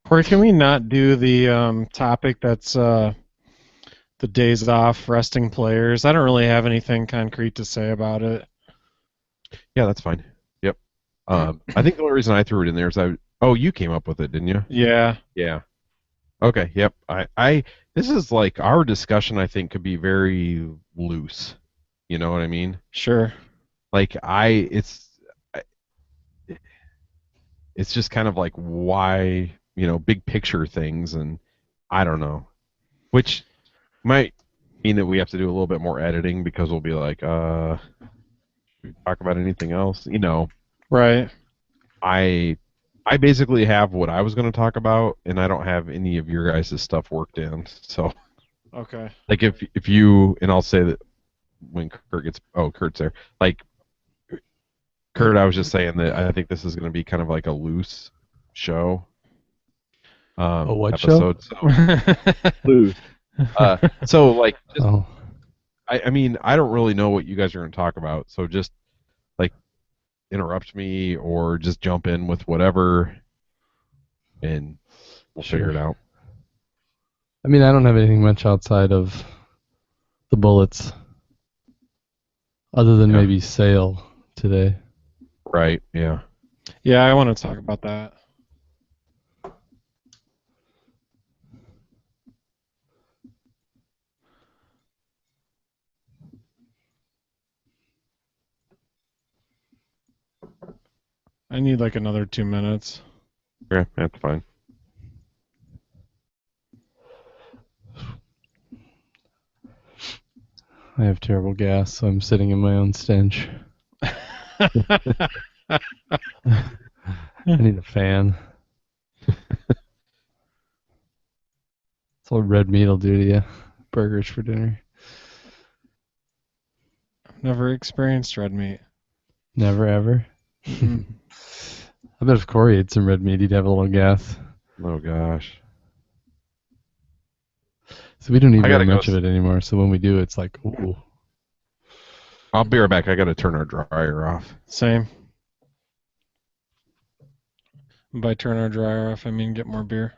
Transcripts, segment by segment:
Or can we not do the topic that's the days off resting players? I don't really have anything concrete to say about it. Yeah, that's fine. Yep. I think the only reason I threw it in there is oh, you came up with it, didn't you? Yeah, Yeah. Okay. Yep. This is like our discussion. I think could be very loose. You know what I mean? sure. Like it's just kind of like why big picture things, and I don't know, which might mean that we have to do a little bit more editing because we'll be like, we talk about anything else? Right. I I basically have what I was going to talk about, and I don't have any of your guys' stuff worked in. So, Okay. like, if you and I'll say that when Kurt gets Kurt's there, like Kurt, I was just saying that I think this is going to be kind of like a loose show A what show? episode. So loose. So like, just Oh, I mean, I don't really know what you guys are going to talk about, so just like interrupt me or just jump in with whatever, and we'll figure it sure. out. I mean, I don't have anything much outside of the bullets, other than Yeah. maybe Sale today. Right. Yeah. Yeah, I want to talk about that. I need like another 2 minutes. Yeah, that's fine. I have terrible gas, so I'm sitting in my own stench. I need a fan. That's what red meat will do to you. Burgers for dinner. Never experienced red meat. Never ever. Mm. I bet if Corey ate some red meat, he'd have a little gas. Oh gosh. So we don't eat I very gotta go. much of it anymore. So when we do, it's like, ooh. I'll be right back. I gotta turn our dryer off. Same. By turn our dryer off, I mean get more beer.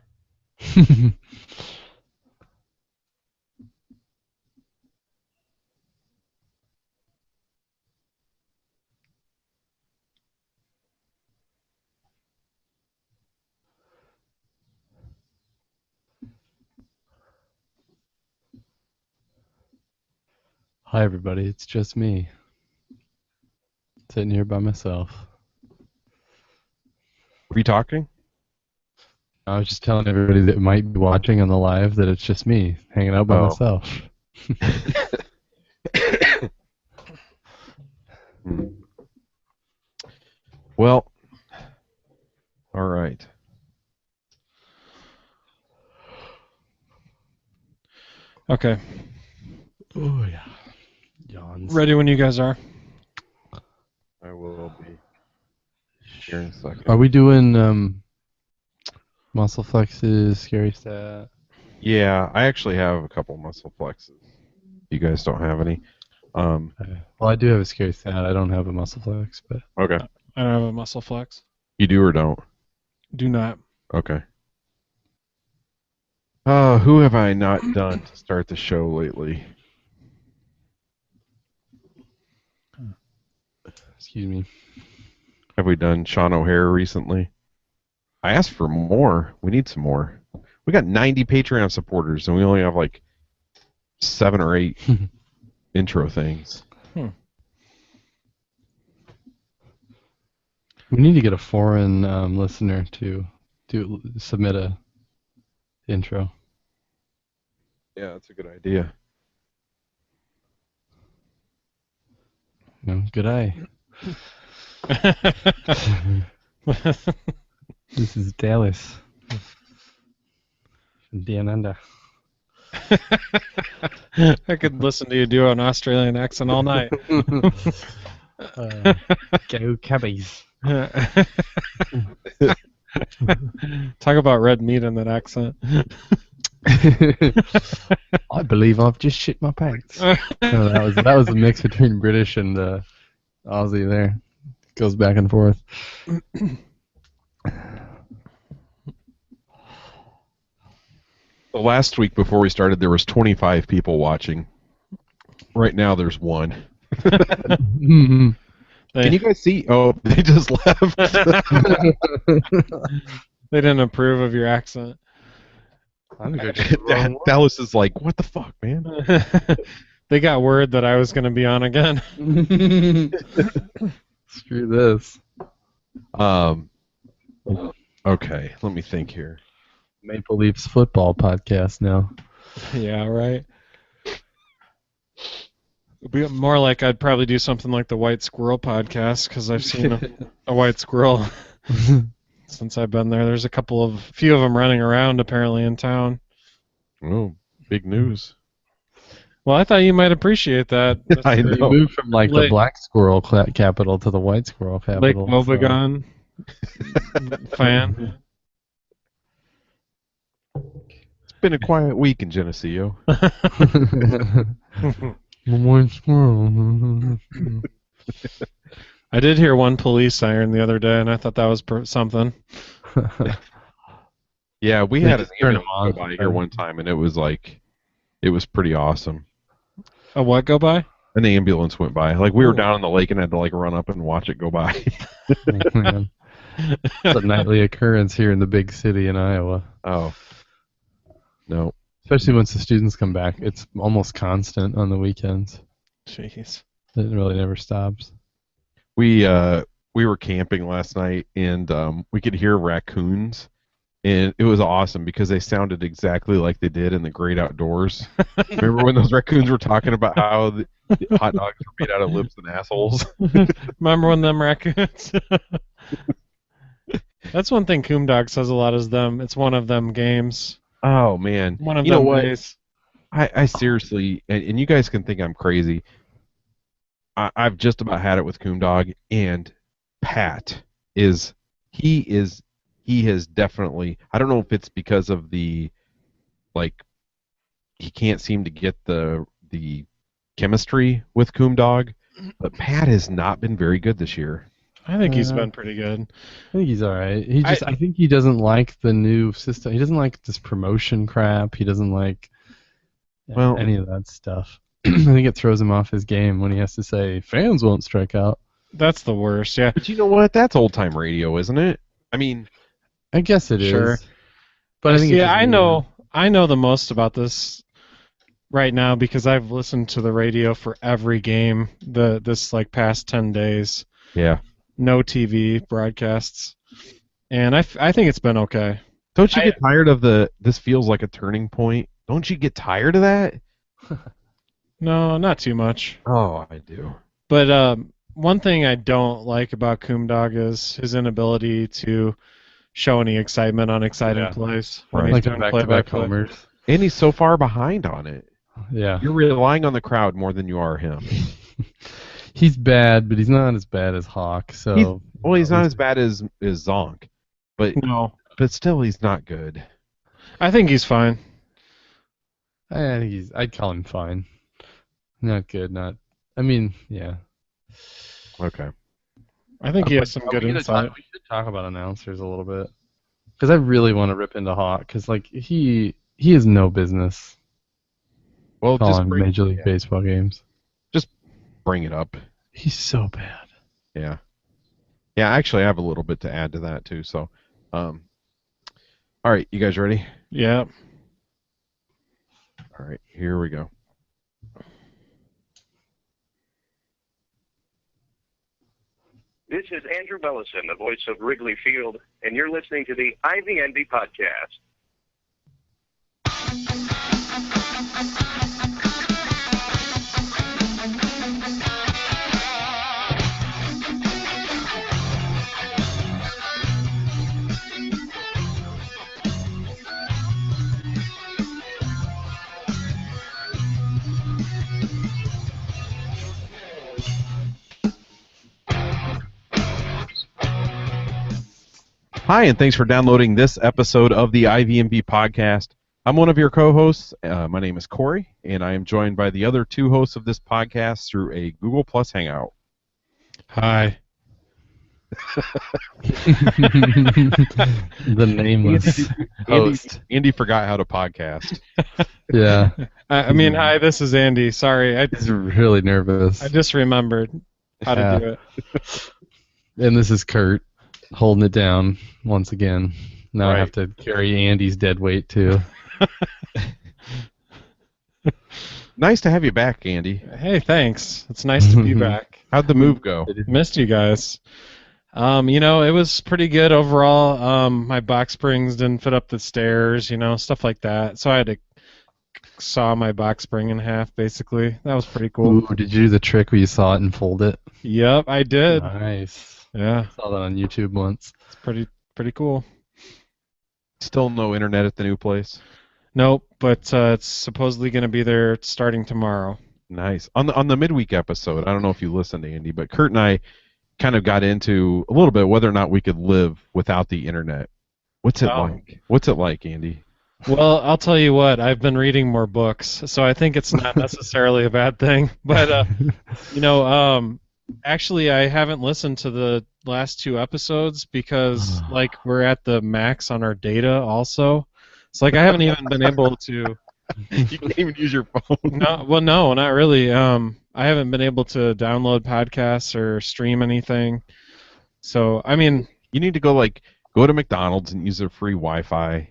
Hi, everybody. It's just me. Sitting here by myself. Are we talking? I was just telling everybody that might be watching on the live that it's just me hanging out by Oh. myself. Well, all right. Okay. Oh yeah. Yawns. Ready when you guys are. I will be here in a second. Are we doing muscle flexes, scary stat? Yeah, I actually have a couple muscle flexes. You guys don't have any. Well, I do have a scary stat. I don't have a muscle flex, but Okay. I don't have a muscle flex. You do or don't? Do not. Okay. Who have I not done to start the show lately? excuse me. Have we done Sean O'Hare recently? I asked for more. We need some more. We got 90 Patreon supporters, and we only have like 7 or 8 intro things. We need to get a foreign listener to submit a intro. Yeah, that's a good idea. No, good eye. This is Dallas. Down under. I could listen to you do an Australian accent all night. Go Cubbies. Talk about red meat in that accent. I believe I've just shit my pants. No, that was a mix between British and Aussie there. Goes back and forth. So last week before we started, there was 25 people watching. Right now, there's one. Mhm. Can you guys see? Oh, they just left. They didn't approve of your accent. I think I got the wrong Dallas is like, what the fuck, man? They got word that I was going to be on again. one. Screw this. Okay, let me think here. Maple Leafs football podcast now. Yeah, right. It'd be more like I'd probably do something like the White Squirrel podcast because I've seen a white squirrel since I've been there. There's a few of them running around apparently in town. Oh, big news. Well, I thought you might appreciate that. I You know. moved from like the Lake- black squirrel capital to the white squirrel Lake capital. so- Wobegon fan. It's been a quiet week in Geneseo. The white squirrel. I did hear one police siren the other day, and I thought that was something. Yeah, we They had an just turn 'em ambulance go on. by here one time, and it was pretty awesome. A what go by? An ambulance went by. Like we were Ooh. down on the lake and had to like run up and watch it go by. Oh, man. It's a nightly occurrence here in the big city in Iowa. Oh. No. Especially once the students come back. It's almost constant on the weekends. Jeez. It really never stops. We were camping last night and we could hear raccoons, and it was awesome because they sounded exactly like they did in The Great Outdoors. Remember when those raccoons were talking about how the hot dogs were made out of lips and assholes? Remember when them raccoons? That's one thing Coomdog says a lot is them. It's one of them games. Oh man. One of You know them what? ways. I seriously, and you guys can think I'm crazy. I've just about had it with Coomdog, and Pat he has definitely, I don't know if it's because of the, like, he can't seem to get the chemistry with Coomdog, but Pat has not been very good this year. I think he's been pretty good. I think he's all right. I think he doesn't like the new system. He doesn't like this promotion crap. He doesn't like any of that stuff. I think it throws him off his game when he has to say fans won't strike out. That's the worst, yeah. But you know what? That's old time radio, isn't it? I mean, I guess it is. Sure. But I think Yeah, I know the most about this right now because I've listened to the radio for every game this like past 10 days. yeah. No TV broadcasts. And I think it's been okay. Don't you get tired of this feels like a turning point? Don't you get tired of that? No, not too much. Oh, I do. But one thing I don't like about Coomdog is his inability to show any excitement on exciting plays. when Right. he's like doing back-to-back play-by-play. homers. And he's so far behind on it. Yeah. You're relying on the crowd more than you are him. He's bad, but he's not as bad as Hawk. So He's not as bad as Zonk, but No, still he's not good. I think he's fine. I think I'd call him fine. Not good. I mean, yeah. Okay. I think he has some good We insight. should talk about announcers a little bit, because I really want to rip into Hawk, because like he has no business Well, just calling Major League Baseball games. bring it up. He's so bad. Yeah. Yeah, actually I have a little bit to add to that too, so all right, you guys ready? Yeah. All right, here we go. This is Andrew Bellison, the voice of Wrigley Field, and you're listening to the IVNB podcast. Hi, and thanks for downloading this episode of the IVMB podcast. I'm one of your co-hosts. My name is Corey, and I am joined by the other two hosts of this podcast through a Google Plus Hangout. Hi. The nameless host. Andy forgot how to podcast. Yeah. I mean, hi, this is Andy. Sorry, He's really nervous. I just remembered how to do it. And this is Kurt holding it down once again. Now I have to carry Andy's dead weight too. Nice to have you back, Andy. Hey, thanks. It's nice to be back. How'd the move go? Missed you guys. It was pretty good overall. My box springs didn't fit up the stairs, stuff like that. So I had to saw my box spring in half, basically. That was pretty cool. Ooh, did you do the trick where you saw it and fold it? Yep, I did. Nice. Yeah. I saw that on YouTube once. It's pretty cool. Still no internet at the new place? Nope, but it's supposedly going to be there starting tomorrow. Nice. On the midweek episode, I don't know if you listened, Andy, but Kurt and I kind of got into a little bit whether or not we could live without the internet. What's it like? What's it like, Andy? Well, I'll tell you what. I've been reading more books, so I think it's not necessarily a bad thing. But actually, I haven't listened to the last 2 episodes because we're at the max on our data also. It's I haven't even been able to. You can't even use your phone. No, not really. I haven't been able to download podcasts or stream anything. So, I mean, you need to go to McDonald's and use their free Wi-Fi.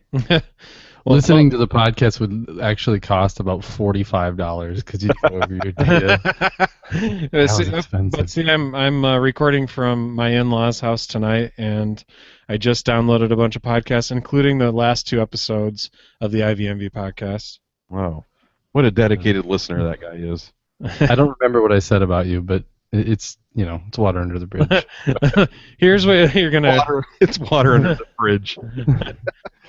Listening to the podcast would actually cost about $45 because you go over your data. But see, I'm recording from my in-laws' house tonight, and I just downloaded a bunch of podcasts, including the last 2 episodes of the IVMV podcast. Wow, what a dedicated listener that guy is. I don't remember what I said about you, but it's it's water under the bridge. Here's what you're gonna. It's water under the bridge.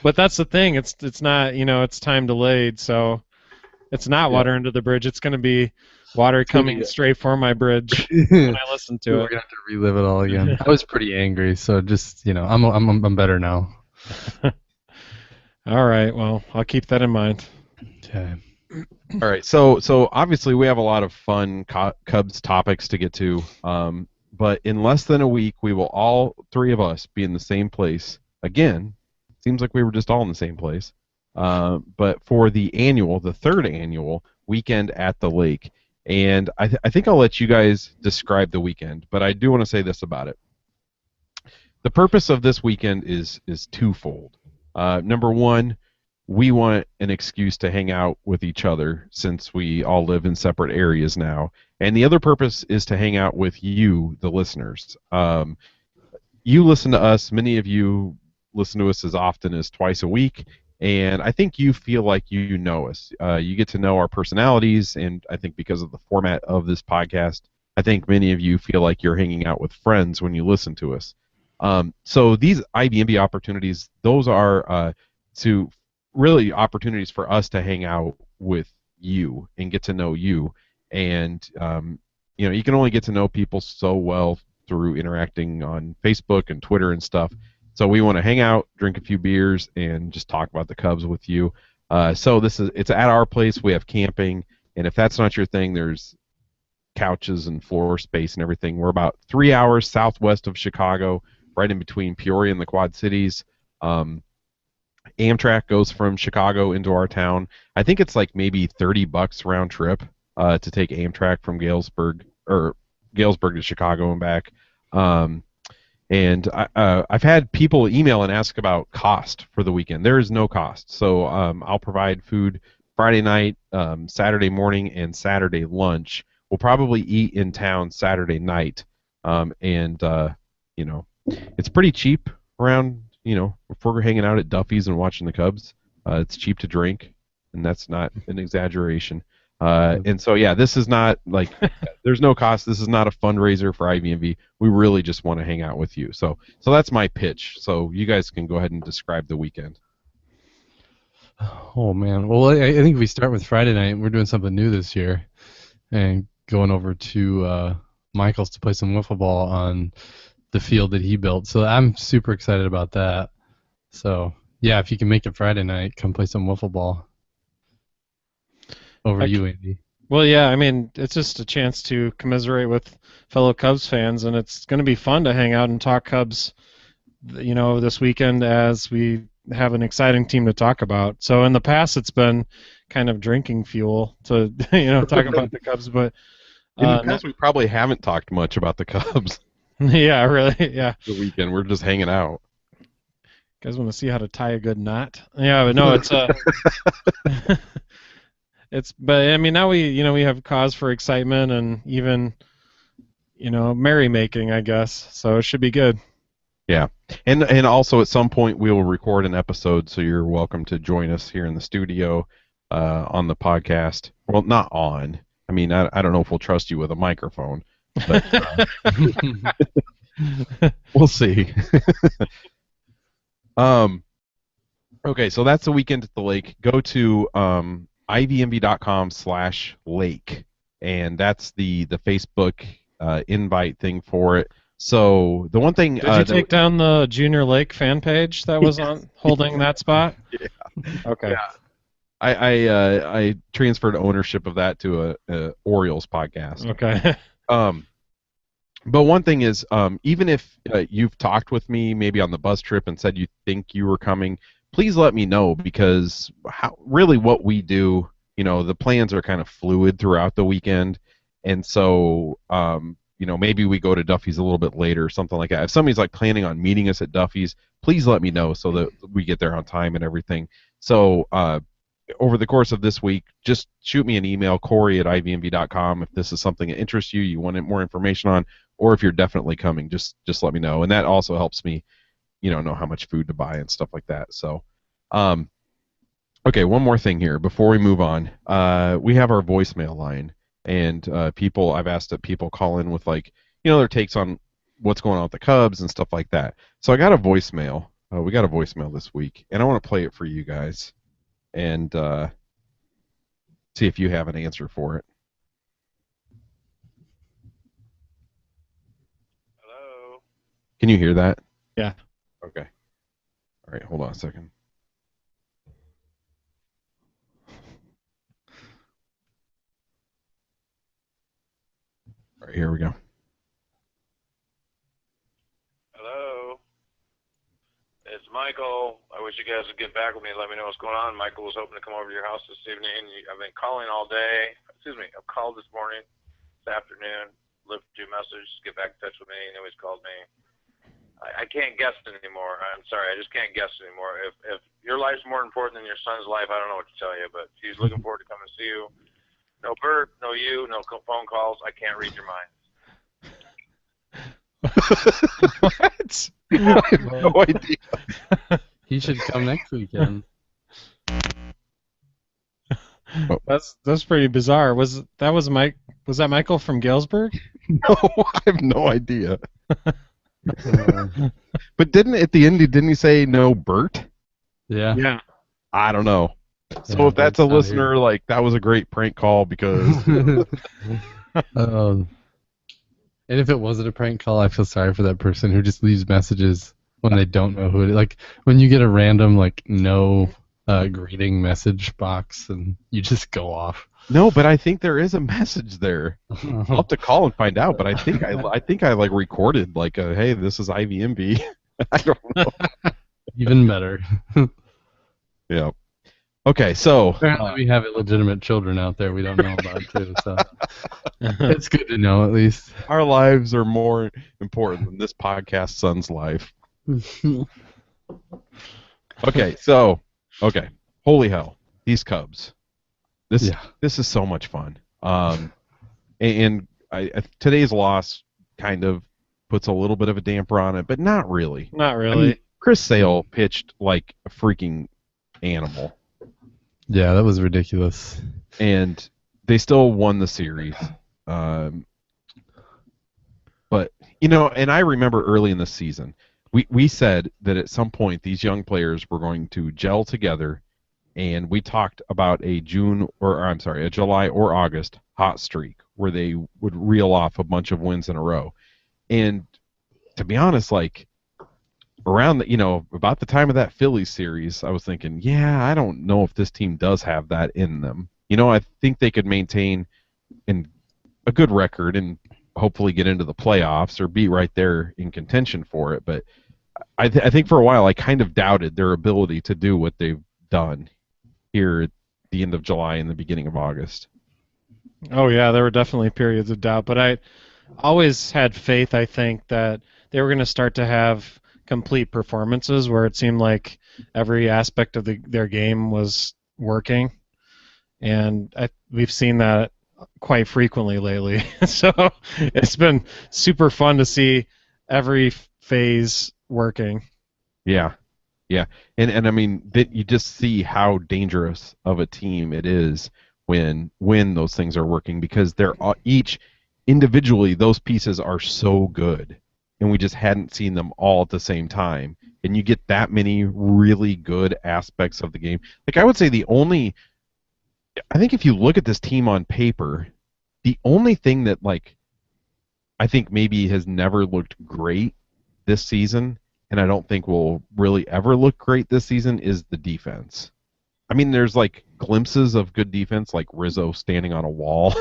But that's the thing. It's not it's time delayed, so it's not water under the bridge. It's gonna be water coming straight for my bridge when I listen to it. We're gonna have to relive it all again. I was pretty angry, so just I'm better now. All right. Well, I'll keep that in mind. Okay. All right, so obviously we have a lot of fun Cubs topics to get to, but in less than a week we will all 3 of us be in the same place again. Seems like we were just all in the same place, but for the 3rd annual weekend at the lake, and I think I'll let you guys describe the weekend, but I do want to say this about it. The purpose of this weekend is twofold. Number one, we want an excuse to hang out with each other since we all live in separate areas now. And the other purpose is to hang out with you, the listeners. You listen to us. Many of you listen to us as often as twice a week. And I think you feel like you know us. You get to know our personalities. And I think because of the format of this podcast, I think many of you feel like you're hanging out with friends when you listen to us. So these IBMB opportunities, those are really opportunities for us to hang out with you and get to know you. And you can only get to know people so well through interacting on Facebook and Twitter and stuff. So we want to hang out, drink a few beers, and just talk about the Cubs with you. So it's at our place. We have camping, and if that's not your thing, there's couches and floor space and everything. We're about 3 hours southwest of Chicago, right in between Peoria and the Quad Cities. Amtrak goes from Chicago into our town. I think it's maybe $30 round trip to take Amtrak from Galesburg to Chicago and back. And I've had people email and ask about cost for the weekend. There is no cost. So I'll provide food Friday night, Saturday morning, and Saturday lunch. We'll probably eat in town Saturday night. It's pretty cheap around, if we're hanging out at Duffy's and watching the Cubs. It's cheap to drink, and that's not an exaggeration. And so, yeah, this is not there's no cost. This is not a fundraiser for IVMV. We really just want to hang out with you. So that's my pitch. So you guys can go ahead and describe the weekend. Oh, man. Well, I think if we start with Friday night, we're doing something new this year and going over to Michael's to play some wiffle ball on the field that he built. So I'm super excited about that. So, yeah, if you can make it Friday night, come play some wiffle ball. Over you, Andy. Well, yeah, I mean, it's just a chance to commiserate with fellow Cubs fans, and it's going to be fun to hang out and talk Cubs, this weekend as we have an exciting team to talk about. So in the past, it's been kind of drinking fuel to, talk about the Cubs, but in the past we probably haven't talked much about the Cubs. Yeah, really, yeah. The weekend, we're just hanging out. You guys want to see how to tie a good knot? Yeah, but no, it's but I mean now we have cause for excitement and even merrymaking, I guess. So it should be good. Yeah, and also at some point we will record an episode, so you're welcome to join us here in the studio on the podcast. Well, not on. I mean, I don't know if we'll trust you with a microphone, but we'll see. Okay, so that's the weekend at the lake. Go to ivnb.com/lake, and that's the Facebook invite thing for it. So the one thing... Did you take down the Junior Lake fan page that was on holding that spot? Yeah. Okay. Yeah. I transferred ownership of that to a Orioles podcast. Okay. But one thing is, even if you've talked with me maybe on the bus trip and said you think you were coming, please let me know, because really what we do, the plans are kind of fluid throughout the weekend, and so maybe we go to Duffy's a little bit later or something like that. If somebody's like planning on meeting us at Duffy's, please let me know so that we get there on time and everything. So over the course of this week, just shoot me an email, Corey@ivnb.com, if this is something that interests you, you want more information on, or if you're definitely coming, just let me know. And that also helps me, know how much food to buy and stuff like that. So, okay, one more thing here before we move on. We have our voicemail line, and I've asked that people call in with their takes on what's going on with the Cubs and stuff like that. So I got a voicemail. We got a voicemail this week, and I want to play it for you guys and see if you have an answer for it. Hello. Can you hear that? Yeah. Okay. All right, hold on a second. All right, here we go. Hello. It's Michael. I wish you guys would get back with me and let me know what's going on. Michael was hoping to come over to your house this evening. I've been calling all day. I've called this morning, this afternoon, left you a message, get back in touch with me, and nobody's called me. I can't guess anymore. I'm sorry, I just can't guess anymore. If your life's more important than your son's life, I don't know what to tell you, but he's looking forward to coming to see you. No Bert, no you, no phone calls. I can't read your mind. What? I have no idea. He should come next weekend. That's pretty bizarre. Was that Michael from Galesburg? No, I have no idea. But at the end didn't he say no Bert? Yeah. Yeah. I don't know. So Yeah, if that's a Bert's listener, that was a great prank call because and if it wasn't a prank call, I feel sorry for that person who just leaves messages when they don't know who it is. Like when you get a random no greeting message box and you just go off. No, but I think there is a message there. I'll have to call and find out. But I think I recorded hey, this is IVMB. I don't know. Even better. Yeah. Okay, so apparently we have illegitimate children out there we don't know about too. So it's good to know at least. Our lives are more important than this podcast son's life. Okay, holy hell, these Cubs. This is so much fun. And today's loss kind of puts a little bit of a damper on it, but not really. Not really. I mean, Chris Sale pitched like a freaking animal. Yeah, that was ridiculous. And they still won the series. But and I remember early in the season, we said that at some point these young players were going to gel together, and we talked about a July or August hot streak where they would reel off a bunch of wins in a row. And to be honest, around about the time of that Phillies series, I was thinking, I don't know if this team does have that in them. I think they could maintain a good record and hopefully get into the playoffs or be right there in contention for it. But I think for a while I kind of doubted their ability to do what they've done here at the end of July and the beginning of August. Oh yeah, there were definitely periods of doubt, but I always had faith, I think, that they were going to start to have complete performances where it seemed like every aspect of their game was working, and we've seen that quite frequently lately. So it's been super fun to see every phase working. Yeah, yeah, and I mean that you just see how dangerous of a team it is when those things are working, because they're each individually, those pieces are so good, and we just hadn't seen them all at the same time. And you get that many really good aspects of the game. Like I would say I think if you look at this team on paper, the only thing that like I think maybe has never looked great this season, and I don't think will really ever look great this season, is the defense. I mean, there's like glimpses of good defense, like Rizzo standing on a wall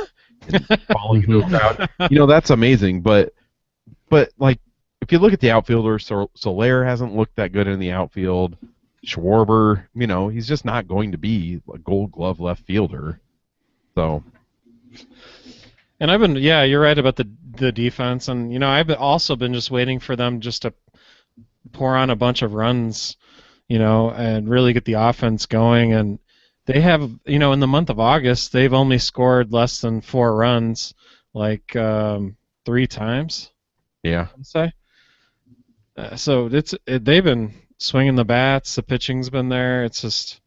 and falling into a crowd. You know, that's amazing. But like, if you look at the outfielders, Soler hasn't looked that good in the outfield. Schwarber, you know, he's just not going to be a Gold Glove left fielder. So. And you're right about the defense, and you know, I've also been just waiting for them just to pour on a bunch of runs, you know, and really get the offense going. And they have, you know, in the month of August, they've only scored less than 4 runs, like 3 times. Yeah. I'd say. So they've been swinging the bats. The pitching's been there. It's just.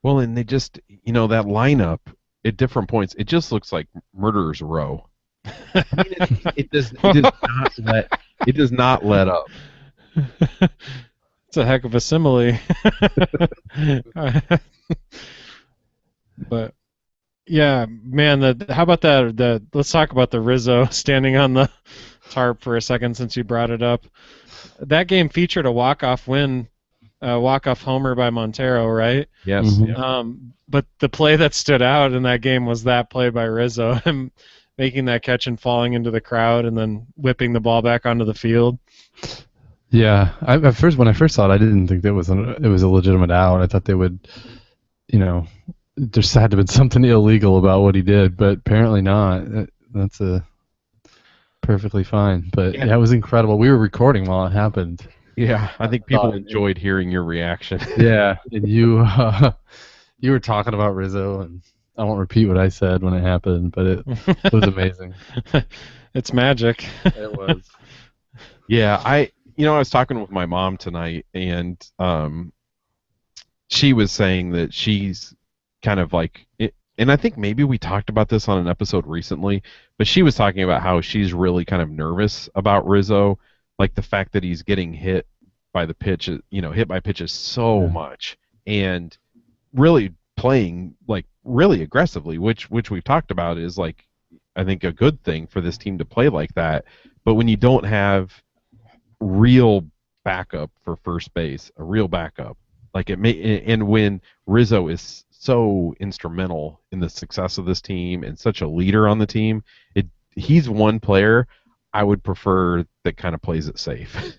Well, and they just, you know, that lineup at different points, it just looks like Murderer's Row. I mean, it does not let up. It's a heck of a simile. But yeah, man, how about that? Let's talk about the Rizzo standing on the tarp for a second, since you brought it up. That game featured a walk-off homer by Montero, right? Yes. Mm-hmm. But the play that stood out in that game was that play by Rizzo, him making that catch and falling into the crowd and then whipping the ball back onto the field. Yeah, when I first saw it, I didn't think it was a legitimate out. I thought they would, you know, there had to have been something illegal about what he did, but apparently not. That's perfectly fine. But yeah, it was incredible. We were recording while it happened. Yeah, I think people enjoyed hearing your reaction. Yeah, and you were talking about Rizzo, and I won't repeat what I said when it happened, but it was amazing. It's magic. It was. Yeah, I was talking with my mom tonight, and she was saying that she's kind of like it, and I think maybe we talked about this on an episode recently, but she was talking about how she's really kind of nervous about Rizzo, like the fact that he's getting hit by pitches so much, and really playing like really aggressively, which we've talked about is like I think a good thing for this team to play like that. But when you don't have real backup for first base, a real backup, like and when Rizzo is so instrumental in the success of this team and such a leader on the team, he's one player I would prefer that kind of plays it safe.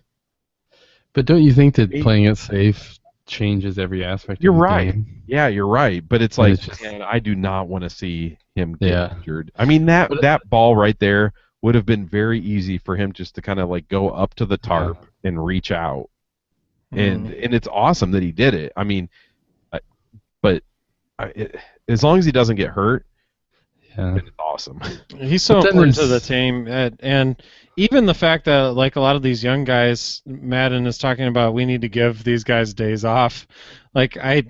But don't you think that playing it safe changes every aspect You're of the right. game? Yeah, you're right. But it's like, man, I do not want to see him get injured. I mean, that ball right there would have been very easy for him just to kind of like go up to the tarp and reach out. And it's awesome that he did it. I mean, as long as he doesn't get hurt, it's awesome. He's so important to the team, and even the fact that like a lot of these young guys, Madden is talking about, we need to give these guys days off. Like I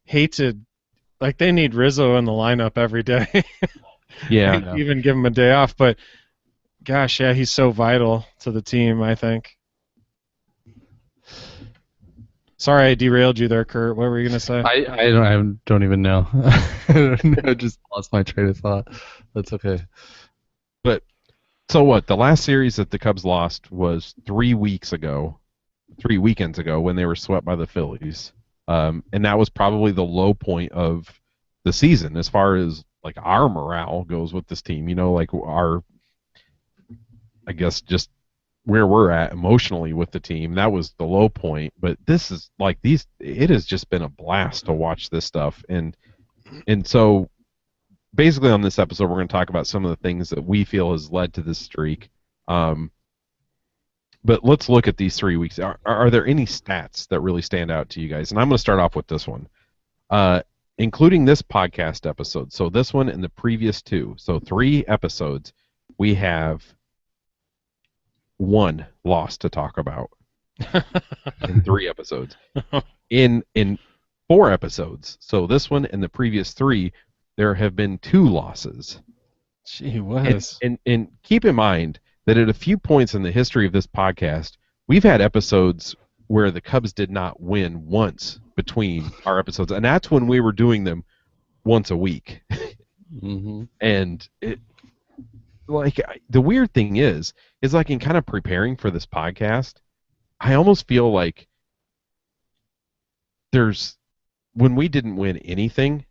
hate to, like they need Rizzo in the lineup every day. Yeah, even give him a day off. But gosh, yeah, he's so vital to the team, I think. Sorry, I derailed you there, Kurt. What were you gonna say? I don't even know. I just lost my train of thought. That's okay. But so what? The last series that the Cubs lost was 3 weekends ago, when they were swept by the Phillies, and that was probably the low point of the season as far as like our morale goes with this team. You know, like our, I guess just where we're at emotionally with the team. That was the low point. But this is like these. It has just been a blast to watch this stuff, and so basically on this episode we're going to talk about some of the things that we feel has led to this streak. But let's look at these 3 weeks. Are there any stats that really stand out to you guys? And I'm going to start off with this one. Including this podcast episode, so this one and the previous 2, so 3 episodes, we have 1 loss to talk about in 3 episodes. In 4 episodes, so this one and the previous 3, there have been 2 losses. Gee whiz. And keep in mind that at a few points in the history of this podcast, we've had episodes where the Cubs did not win once between our episodes, and that's when we were doing them once a week. Mm-hmm. And the weird thing is like in kind of preparing for this podcast, I almost feel like when we didn't win anything,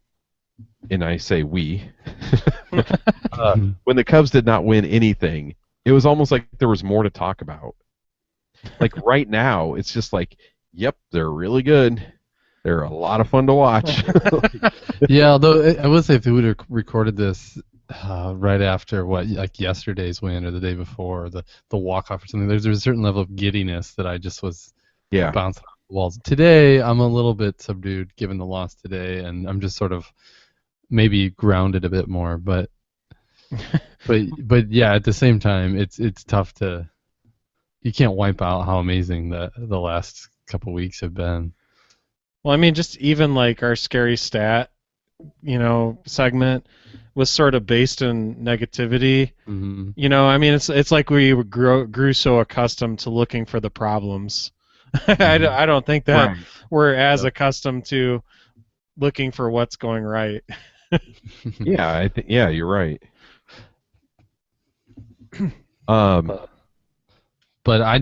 and I say we, when the Cubs did not win anything, it was almost like there was more to talk about. Like right now, it's just like, yep, they're really good. They're a lot of fun to watch. Yeah, although I would say if we would have recorded this right after like yesterday's win or the day before, or the walk-off or something, there's a certain level of giddiness that I just was bouncing off the walls. Today, I'm a little bit subdued given the loss today, and I'm just sort of maybe grounded a bit more. But yeah, at the same time, it's tough to. You can't wipe out how amazing the last couple weeks have been. Well, I mean, just even like our scary stat, segment was sort of based in negativity. Mm-hmm. I mean, it's like we grew so accustomed to looking for the problems. Mm-hmm. I don't think that we're as accustomed to looking for what's going right. Yeah, you're right. But I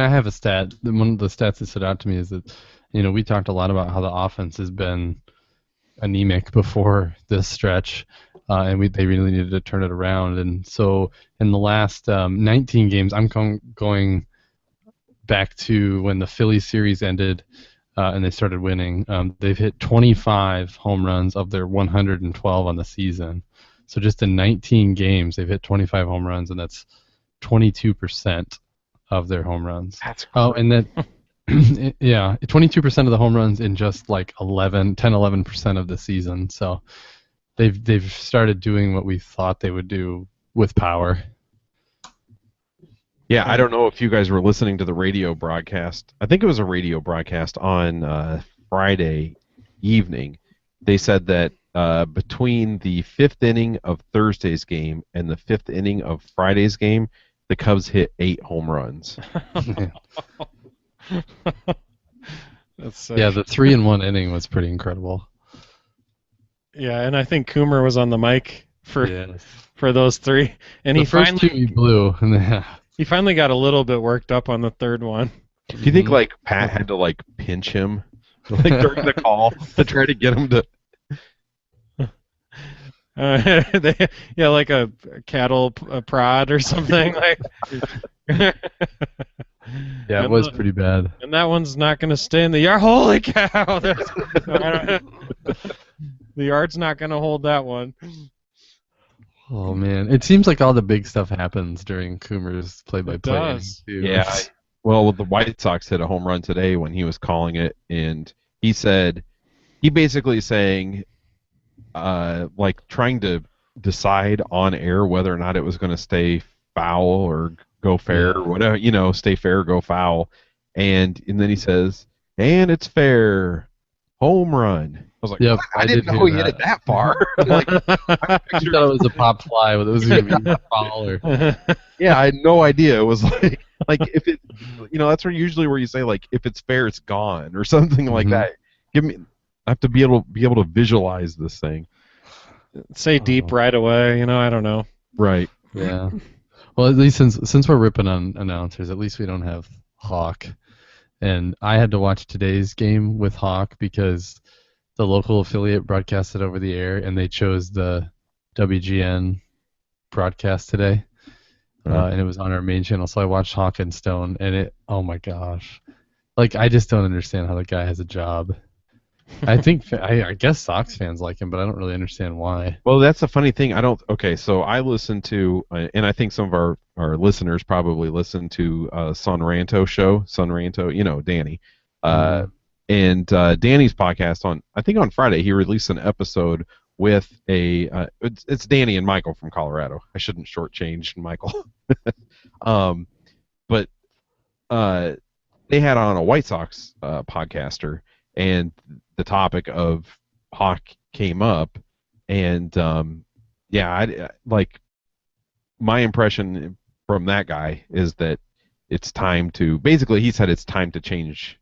have a stat. One of the stats that stood out to me is that, we talked a lot about how the offense has been anemic before this stretch, and they really needed to turn it around. And so in the last 19 games, I'm going back to when the Phillies series ended and they started winning. They've hit 25 home runs of their 112 on the season. So just in 19 games, they've hit 25 home runs, and that's 22% of their home runs. That's great. Oh, and then 22% of the home runs in just like 11% of the season. So they've started doing what we thought they would do with power. Yeah, I don't know if you guys were listening to the radio broadcast. I think it was a radio broadcast on Friday evening. They said that between the 5th inning of Thursday's game and the 5th inning of Friday's game, the Cubs hit 8 home runs. That's yeah, the 3-in-1 inning was pretty incredible. Yeah, and I think Coomer was on the mic for those 3, and the first 2 he blew. He finally got a little bit worked up on the 3rd one. Do you think like Pat had to pinch him during the call to try to get him to? Like a cattle prod or something. Yeah, it was pretty bad. And that one's not going to stay in the yard. Holy cow! The yard's not going to hold that one. Oh man, it seems like all the big stuff happens during Coomer's play-by-play. It does. Yeah. Well, the White Sox hit a home run today when he was calling it, and he basically saying, trying to decide on air whether or not it was going to stay foul or go fair or whatever, stay fair or go foul, and then he says, and it's fair, home run. I was like, yep, I didn't know he hit it that far. I thought it was a pop fly, but it was going to be a foul. Yeah, I had no idea. It was like if it, that's usually where you say if it's fair, it's gone or something like that. I have to be able to visualize this thing. Say deep right away. I don't know. Right. Yeah. Well, at least since we're ripping on announcers, at least we don't have Hawk. And I had to watch today's game with Hawk because the local affiliate broadcast it over the air, and they chose the WGN broadcast today, and it was on our main channel. So I watched Hawk and Stone, and oh my gosh, like I just don't understand how the guy has a job. I think I guess Sox fans like him, but I don't really understand why. Well, that's the funny thing. Okay, so I listen to, and I think some of our listeners probably listen to Sonranto show. Sonranto, Danny. And Danny's podcast I think on Friday, he released an episode with it's Danny and Michael from Colorado. I shouldn't shortchange Michael. But they had on a White Sox podcaster, and the topic of Hawk came up, and my impression from that guy is that it's time to, basically he said it's time to change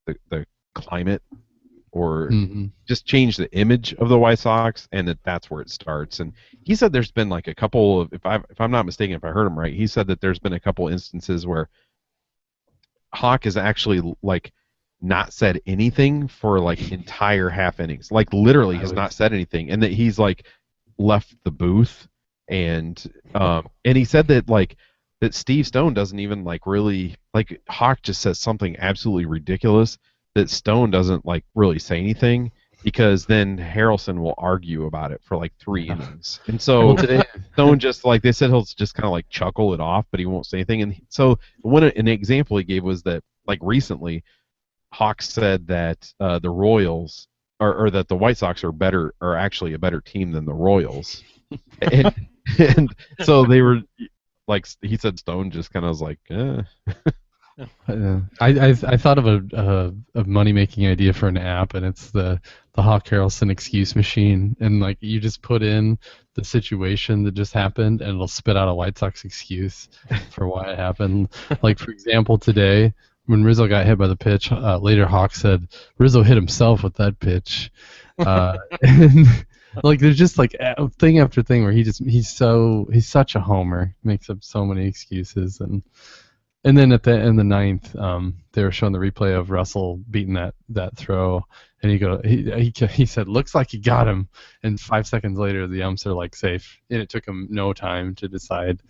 the climate, or just change the image of the White Sox, and that's where it starts. And he said there's been like a couple of, if I'm not mistaken, if I heard him right, he said that there's been a couple instances where Hawk has actually like not said anything for like entire half innings, like literally has not said anything, and that he's like left the booth, and he said that like that Steve Stone doesn't even like really, like Hawk just says something absolutely ridiculous that Stone doesn't like really say anything, because then Harrelson will argue about it for like 3 innings, and so Stone just like, they said he'll just kind of like chuckle it off, but he won't say anything. And so an example he gave was that like recently Hawks said that the Royals, or that the White Sox are actually a better team than the Royals, and so they were like, he said Stone just kind of was like, I thought of a money making idea for an app, and it's the Hawk Harrelson excuse machine, and like you just put in the situation that just happened, and it'll spit out a White Sox excuse for why it happened. Like for example, today, when Rizzo got hit by the pitch, later Hawk said Rizzo hit himself with that pitch, and like there's just like thing after thing where he's such a homer, makes up so many excuses, and then in the ninth, they were showing the replay of Russell beating that throw, and he said looks like he got him, and 5 seconds later the umps are like safe, and it took him no time to decide.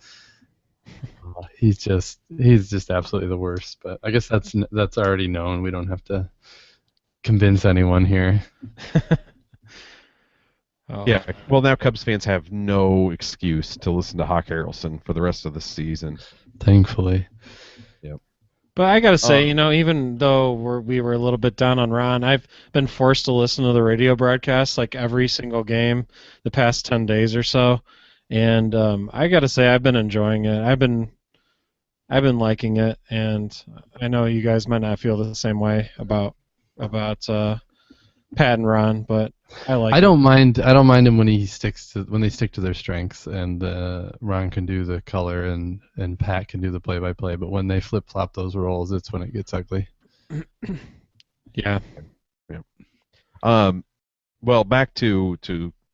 He's just absolutely the worst. But I guess that's already known. We don't have to convince anyone here. Yeah. Well, now Cubs fans have no excuse to listen to Hawk Harrelson for the rest of the season. Thankfully. Yep. But I gotta say, even though we were a little bit down on Ron, I've been forced to listen to the radio broadcast like every single game the past 10 days or so. And I gotta say, I've been enjoying it. I've been liking it, and I know you guys might not feel the same way about Pat and Ron, but I like. I don't mind him when they stick to their strengths, and Ron can do the color and Pat can do the play-by-play. But when they flip-flop those roles, it's when it gets ugly. Yeah. Well, back to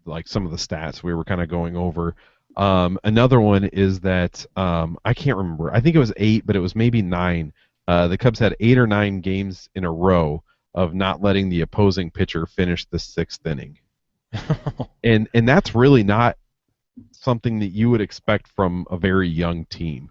like some of the stats we were kind of going over. Another one is that I can't remember. I think it was 8, but it was maybe 9. The Cubs had 8 or 9 games in a row of not letting the opposing pitcher finish the 6th inning, and that's really not something that you would expect from a very young team.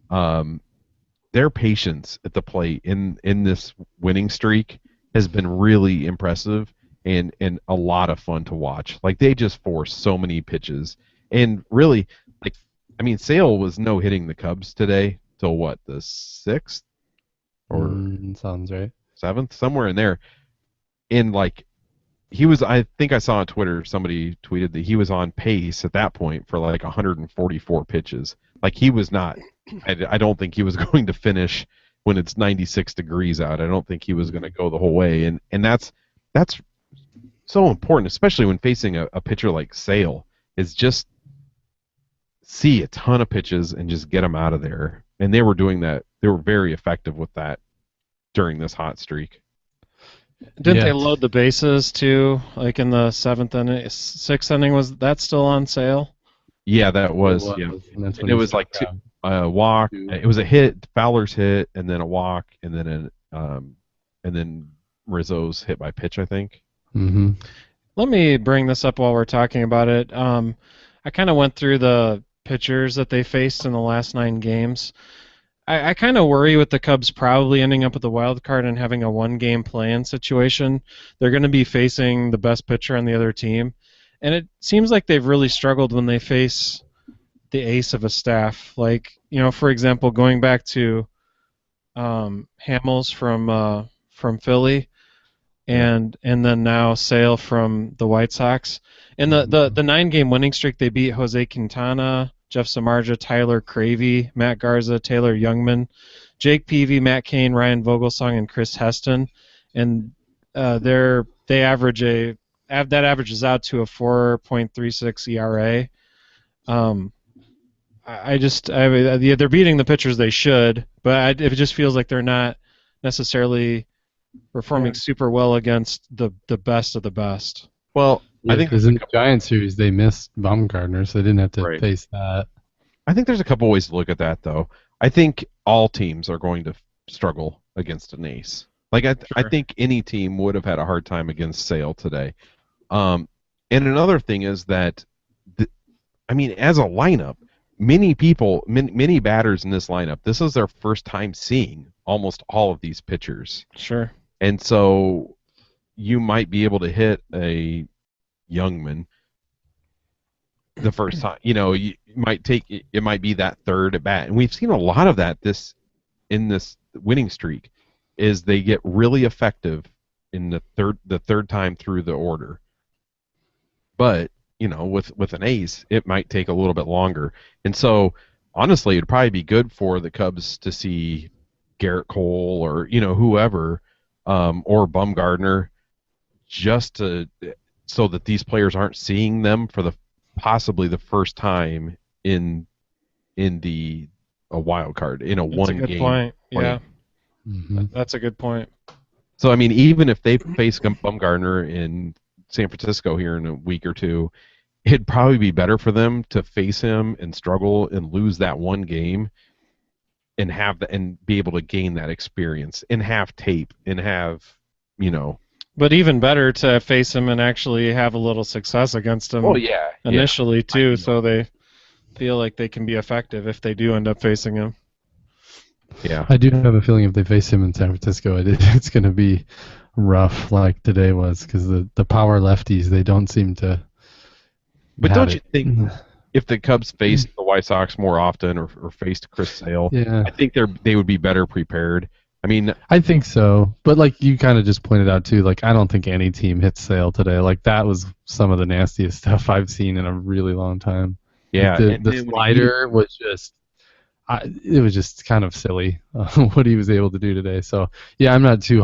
Their patience at the plate in this winning streak has been really impressive. And a lot of fun to watch. Like, they just force so many pitches, and really, like, I mean, Sale was no hitting the Cubs today till what, the 6th or sounds right, 7th, somewhere in there. And like, he was, I think I saw on Twitter somebody tweeted that he was on pace at that point for like 144 pitches. Like, he was not. I don't think he was going to finish when it's 96 degrees out. I don't think he was going to go the whole way, and that's so important, especially when facing a pitcher like Sale, is just see a ton of pitches and just get them out of there. And they were doing that. They were very effective with that during this hot streak. Didn't they load the bases too? Like in the 7th inning, 6th inning, was that still on Sale? Yeah, that was. Yeah, and it was like a walk. It was a hit, Fowler's hit, and then a walk, and then Rizzo's hit by pitch, I think. Mm-hmm. Let me bring this up while we're talking about it. I kind of went through the pitchers that they faced in the last 9 games. I kind of worry with the Cubs probably ending up with a wild card and having a one-game play-in situation. They're going to be facing the best pitcher on the other team, and it seems like they've really struggled when they face the ace of a staff. Like, for example, going back to Hamels from Philly, and then now Sale from the White Sox. In the 9-game winning streak, they beat Jose Quintana, Jeff Samardzija, Tyler Cravey, Matt Garza, Taylor Youngman, Jake Peavy, Matt Cain, Ryan Vogelsong, and Chris Heston, and they that averages out to a 4.36 ERA. They're beating the pitchers they should, but it just feels like they're not necessarily performing super well against the best of the best. Well, I think because in the Giant series they missed Baumgartner, so they didn't have to face that. I think there's a couple ways to look at that, though. I think all teams are going to struggle against an ace. Like I think any team would have had a hard time against Sale today. And another thing is that, as a lineup, many batters in this lineup, this is their first time seeing almost all of these pitchers. Sure. And so you might be able to hit a Youngman the first time. It might be that third at bat. And we've seen a lot of that in this winning streak, is they get really effective in the third time through the order. But, with an ace, it might take a little bit longer. And so, honestly, it'd probably be good for the Cubs to see Garrett Cole or, whoever, or Bumgarner, just so that these players aren't seeing them for possibly the first time in a wild card, in a one game. That's a good point. Yeah. Mm-hmm. That's a good point. So, even if they face Bumgarner in San Francisco here in a week or two, it'd probably be better for them to face him and struggle and lose that one game and be able to gain that experience and have tape and have, But even better to face him and actually have a little success against him initially too, so they feel like they can be effective if they do end up facing him. Yeah. I do have a feeling if they face him in San Francisco, it's going to be rough like today was, because the power lefties, they don't seem to. But don't you think if the Cubs faced the White Sox more often or faced Chris Sale, I think they would be better prepared. I think so, but like you kind of just pointed out too, like I don't think any team hits Sale today. Like that was some of the nastiest stuff I've seen in a really long time. Yeah, like the slider was just, it was just kind of silly what he was able to do today. So yeah, I'm not too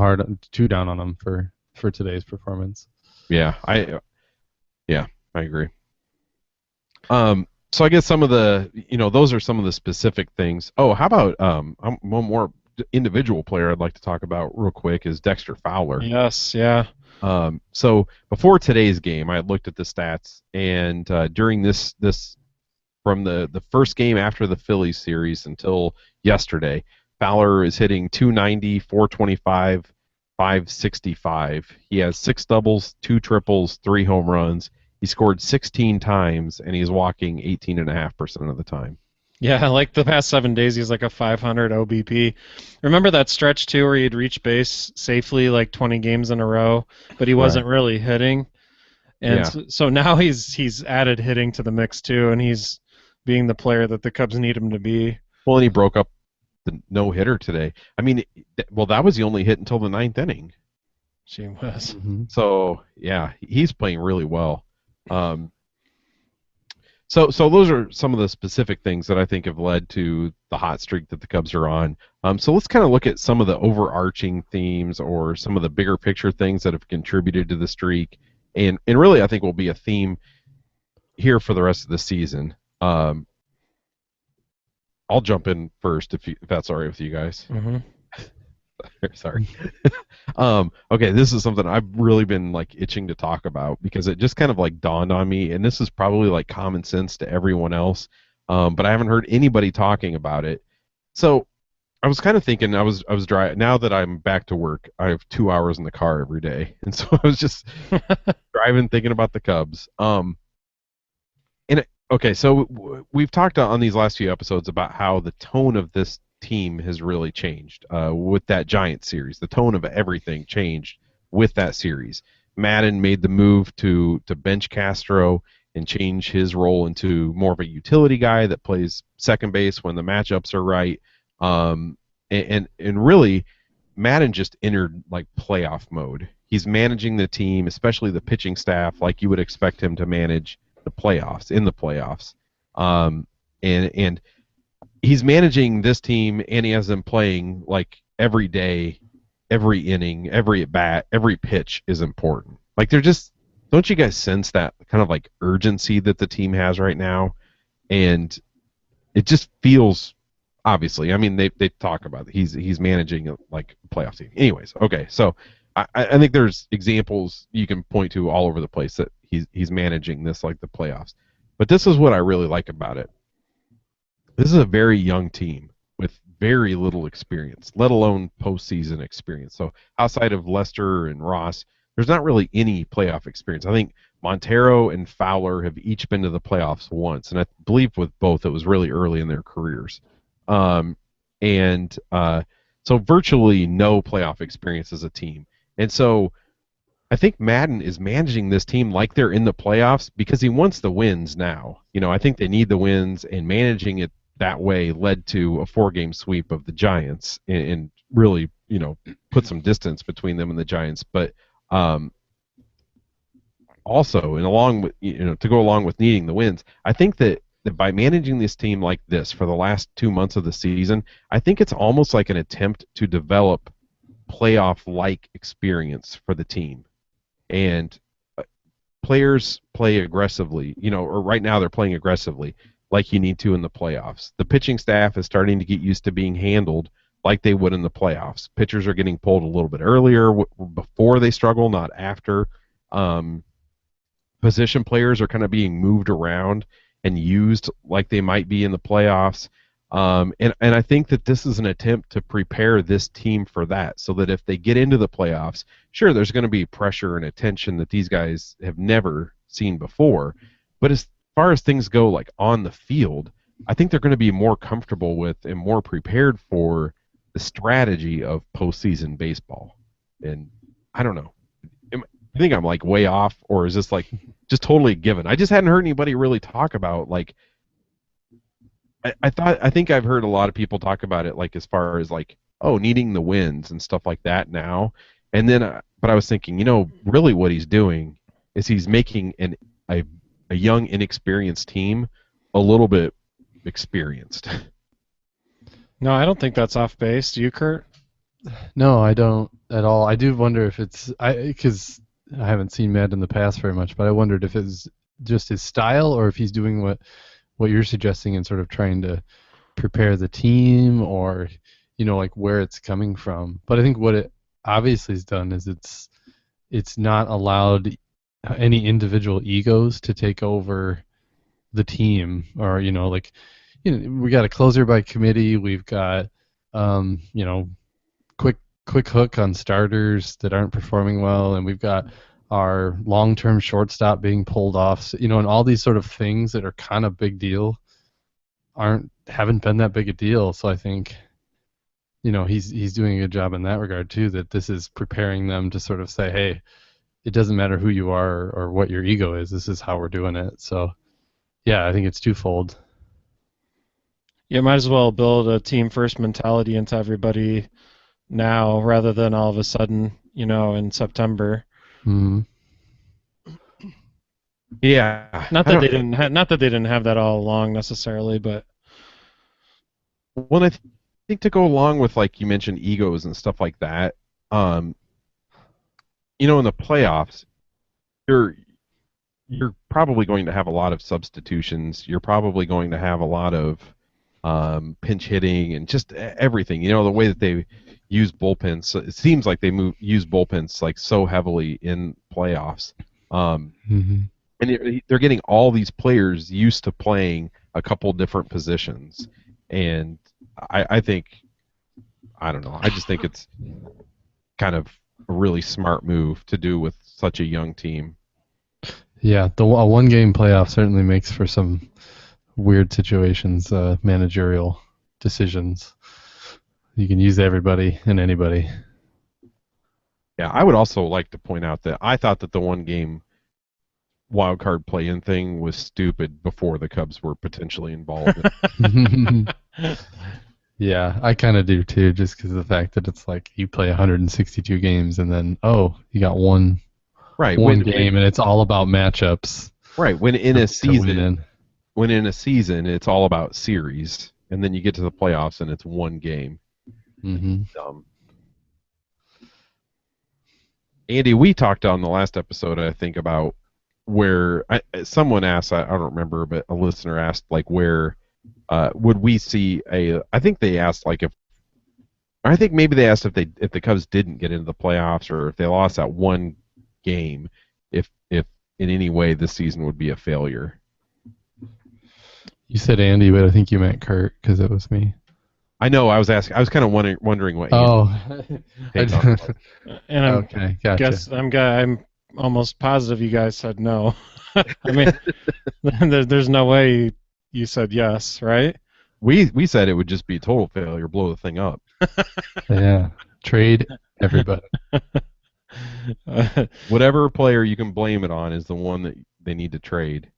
down on him for today's performance. Yeah, I agree. So I guess some of the, those are some of the specific things. Oh, how about one more individual player I'd like to talk about real quick is Dexter Fowler. Yes, yeah. So before today's game, I looked at the stats, and during this from the first game after the Phillies series until yesterday, Fowler is hitting 290, 425, 565. He has 6 doubles, 2 triples, 3 home runs. He scored 16 times, and he's walking 18.5% of the time. Yeah, like the past 7 days, he's like a 500 OBP. Remember that stretch, too, where he'd reach base safely like 20 games in a row, but he wasn't really hitting? And so now he's added hitting to the mix, too, and he's being the player that the Cubs need him to be. Well, and he broke up the no-hitter today. That was the only hit until the 9th inning. She was. Mm-hmm. So, yeah, he's playing really well. So those are some of the specific things that I think have led to the hot streak that the Cubs are on. So let's kind of look at some of the overarching themes or some of the bigger picture things that have contributed to the streak, and really I think will be a theme here for the rest of the season. I'll jump in first if that's all right with you guys. Mm-hmm. Sorry. Okay, this is something I've really been itching to talk about because it just kind of dawned on me, and this is probably common sense to everyone else, but I haven't heard anybody talking about it. So I was kind of thinking, I was driving. Now that I'm back to work, I have 2 hours in the car every day, and so I was just driving, thinking about the Cubs. Okay, so we've talked on these last few episodes about how the tone of this team has really changed with that Giants series. The tone of everything changed with that series. Madden made the move to bench Castro and change his role into more of a utility guy that plays second base when the matchups are right. And really, Madden just entered like playoff mode. He's managing the team, especially the pitching staff, like you would expect him to manage the playoffs, in the playoffs. And he's managing this team, and he has them playing like every day, every inning, every at bat, every pitch is important. Like they're just, don't you guys sense that kind of like urgency that the team has right now? And it just feels, obviously, I mean they talk about it. He's managing like a playoff team. Anyways, okay, so I think there's examples you can point to all over the place that he's managing this like the playoffs. But this is what I really like about it. This is a very young team with very little experience, let alone postseason experience. So outside of Lester and Ross, there's not really any playoff experience. I think Montero and Fowler have each been to the playoffs once, and I believe with both it was really early in their careers. So virtually no playoff experience as a team. And so I think Madden is managing this team like they're in the playoffs because he wants the wins now. You know, I think they need the wins, and managing it that way led to a 4-game sweep of the Giants and really, you know, put some distance between them and the Giants. But also, and along with, you know, to go along with needing the wins, I think that by managing this team like this for the last 2 months of the season, I think it's almost like an attempt to develop playoff-like experience for the team. And players play aggressively, you know, or right now they're playing aggressively like you need to in the playoffs. The pitching staff is starting to get used to being handled like they would in the playoffs. Pitchers are getting pulled a little bit earlier before they struggle, not after. Position players are kind of being moved around and used like they might be in the playoffs. And I think that this is an attempt to prepare this team for that, so that if they get into the playoffs, sure, there's going to be pressure and attention that these guys have never seen before. But as far as things go, like on the field, I think they're going to be more comfortable with and more prepared for the strategy of postseason baseball. And I don't know. I think I'm like way off, or is this like just totally given? I just hadn't heard anybody really talk about like. I think I've heard a lot of people talk about it like as far as like, oh, needing the wins and stuff like that now. And then, but I was thinking, you know, really what he's doing is he's making a young, inexperienced team a little bit experienced. No, I don't think that's off base. Do you, Kurt? No, I don't at all. I do wonder if it's because I haven't seen Matt in the past very much, but I wondered if it's just his style or if he's doing what you're suggesting and sort of trying to prepare the team, or, you know, like where it's coming from. But I think what it obviously has done is it's not allowed any individual egos to take over the team, or, you know, like, you know, we got a closer by committee, we've got you know, quick hook on starters that aren't performing well, and we've got our long-term shortstop being pulled off, so, you know, and all these sort of things that are kind of big deal haven't been that big a deal. So I think, you know, he's doing a good job in that regard too, that this is preparing them to sort of say, hey, it doesn't matter who you are or what your ego is, this is how we're doing it. So yeah, I think it's twofold. You might as well build a team first mentality into everybody now rather than all of a sudden, you know, in September. Mm-hmm. Yeah. Not that they didn't have that all along necessarily, but well, I think to go along with, like you mentioned, egos and stuff like that, you know, in the playoffs, you're probably going to have a lot of substitutions. You're probably going to have a lot of pinch hitting and just everything. You know, the way that they use bullpens. It seems like they use bullpens like so heavily in playoffs. And they're getting all these players used to playing a couple different positions. And I think, I don't know, I just think it's kind of a really smart move to do with such a young team. Yeah, a one-game playoff certainly makes for some weird situations, managerial decisions. You can use everybody and anybody. Yeah, I would also like to point out that I thought that the one game wild card play-in thing was stupid before the Cubs were potentially involved. Yeah, I kind of do too, just because of the fact that it's like you play 162 games and then you got one game and it's all about matchups. Right, when in a season, it's all about series, and then you get to the playoffs and it's one game. Mm-hmm. Andy, we talked on the last episode, I think, about where someone asked, I don't remember, but a listener asked, like, where would we see I think they asked, like, I think maybe they asked if the Cubs didn't get into the playoffs or if they lost that one game, if in any way this season would be a failure. You said Andy, but I think you meant Kurt because it was me. I know. I was kind of wondering what. And okay, gotcha. I'm almost positive you guys said no. I mean, there's no way you said yes, right? We said it would just be a total failure, blow the thing up. Yeah, trade everybody. Whatever player you can blame it on is the one that they need to trade.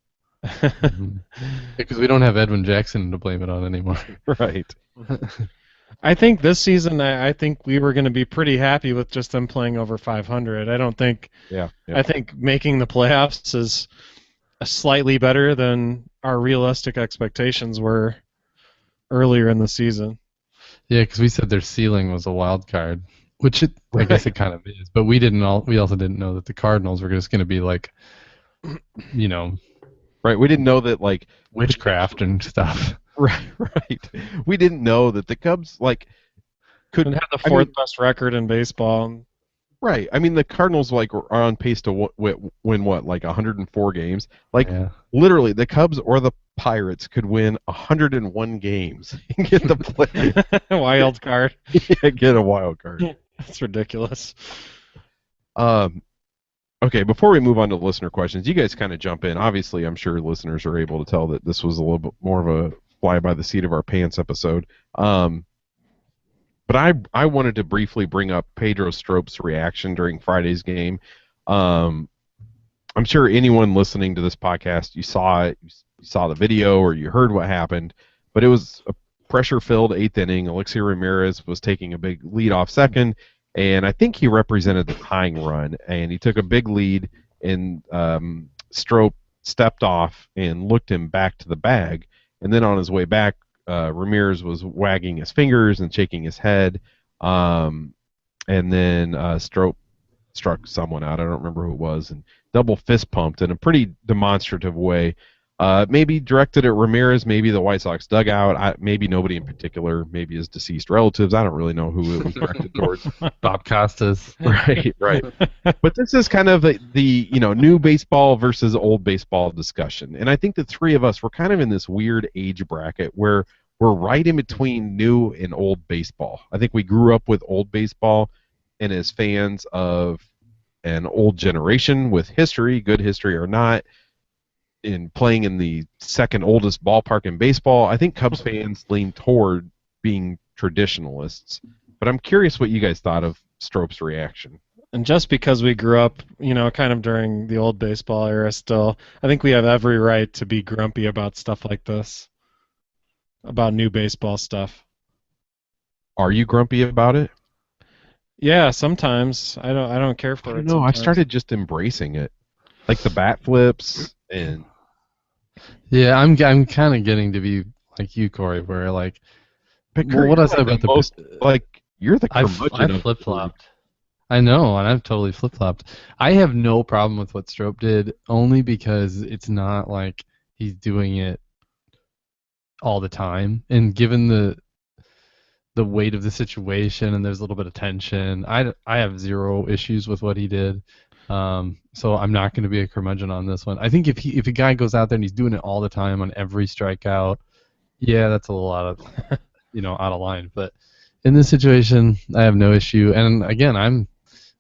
Because we don't have Edwin Jackson to blame it on anymore. Right. I think this season, I think we were going to be pretty happy with just them playing over 500. I don't think. Yeah. I think making the playoffs is slightly better than our realistic expectations were earlier in the season. Yeah, because we said their ceiling was a wild card, which I guess it kind of is. But we also didn't know that the Cardinals were just going to be like, Right. We didn't know that, like, witchcraft and stuff. Right. We didn't know that the Cubs couldn't have the fourth best record in baseball. Right. I mean, the Cardinals are on pace to win what, like 104 games. Literally, the Cubs or the Pirates could win 101 games and get the play. Wild card. Yeah, get a wild card. That's ridiculous. Okay, before we move on to listener questions, you guys kind of jump in. Obviously, I'm sure listeners are able to tell that this was a little bit more of a fly by the seat of our pants episode. But I wanted to briefly bring up Pedro Strop's reaction during Friday's game. I'm sure anyone listening to this podcast, you saw it, you saw the video, or you heard what happened. But it was a pressure-filled eighth inning. Alexei Ramirez was taking a big lead-off second, and I think he represented the tying run. And he took a big lead, and Strop stepped off and looked him back to the bag. And then on his way back, Ramirez was wagging his fingers and shaking his head. And then Strop struck someone out. I don't remember who it was, and double fist pumped in a pretty demonstrative way. Maybe directed at Ramirez, maybe the White Sox dugout, maybe nobody in particular, maybe his deceased relatives. I don't really know who it was directed towards. Bob Costas. Right. But this is kind of the new baseball versus old baseball discussion. And I think the three of us were kind of in this weird age bracket where we're right in between new and old baseball. I think we grew up with old baseball, and as fans of an old generation with history, good history or not, in playing in the second oldest ballpark in baseball, I think Cubs fans lean toward being traditionalists. But I'm curious what you guys thought of Strop's reaction. And just because we grew up, kind of during the old baseball era still, I think we have every right to be grumpy about stuff like this, about new baseball stuff. Are you grumpy about it? Yeah, sometimes. I don't care for it. No, I started just embracing it. Like the bat flips and yeah, I'm kind of getting to be like you, Corey, where like what I said about you're the curmudgeon. I flip flopped. I know, and I've totally flip flopped. I have no problem with what Strop did, only because it's not like he's doing it all the time, and given the weight of the situation and there's a little bit of tension, I have zero issues with what he did. So I'm not going to be a curmudgeon on this one. I think if a guy goes out there and he's doing it all the time on every strikeout, yeah, that's a little out of line. But in this situation, I have no issue. And again,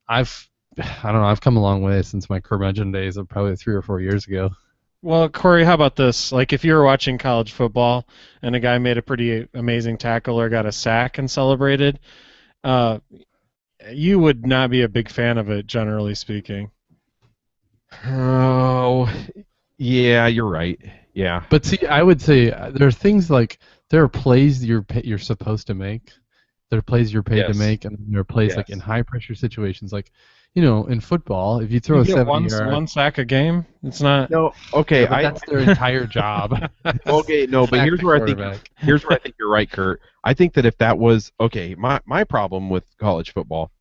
I've I don't know. I've come a long way since my curmudgeon days of probably 3 or 4 years ago. Well, Corey, how about this? Like, if you were watching college football and a guy made a pretty amazing tackle or got a sack and celebrated, uh, you would not be a big fan of it, generally speaking. Oh, yeah, you're right. Yeah. But see, I would say there are things like there are plays you're supposed to make. There are plays you're paid to Yes. make, and there are plays like Yes. in high pressure situations, like in football, if you throw You a get 70-yard, one sack a game. It's not. No. Okay. but that's their entire job. Okay. No, but Sack here's the where I think quarterback. you're right, Kurt. I think that if that was okay, my problem with college football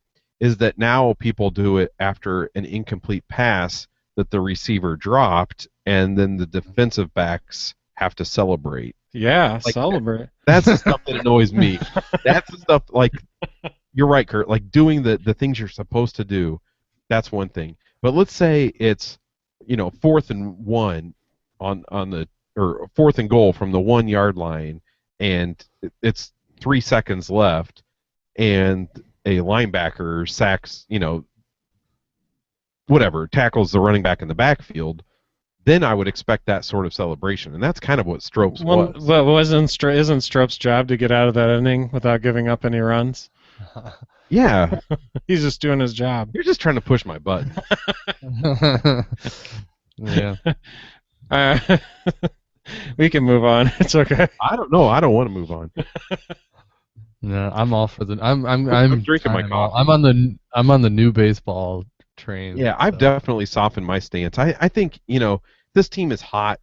is that now people do it after an incomplete pass that the receiver dropped, and then the defensive backs have to celebrate. Yeah, Like, celebrate. That's the stuff that annoys me. That's the stuff like you're right, Kurt. Like doing the things you're supposed to do, that's one thing. But let's say it's 4th and 1 on the or 4th and goal from the 1 yard line, and it's 3 seconds left, and a linebacker sacks, whatever, tackles the running back in the backfield. Then I would expect that sort of celebration, and that's kind of what Stropes Well, was. but isn't Strope's job to get out of that inning without giving up any runs? Yeah, He's just doing his job. you're just trying to push my button. Yeah. We can move on. It's okay. I don't know. I don't want to move on. No, I'm all for the. I'm drinking my coffee. I'm on the new baseball train. Yeah, I've so. definitely softened my stance. I think, this team is hot.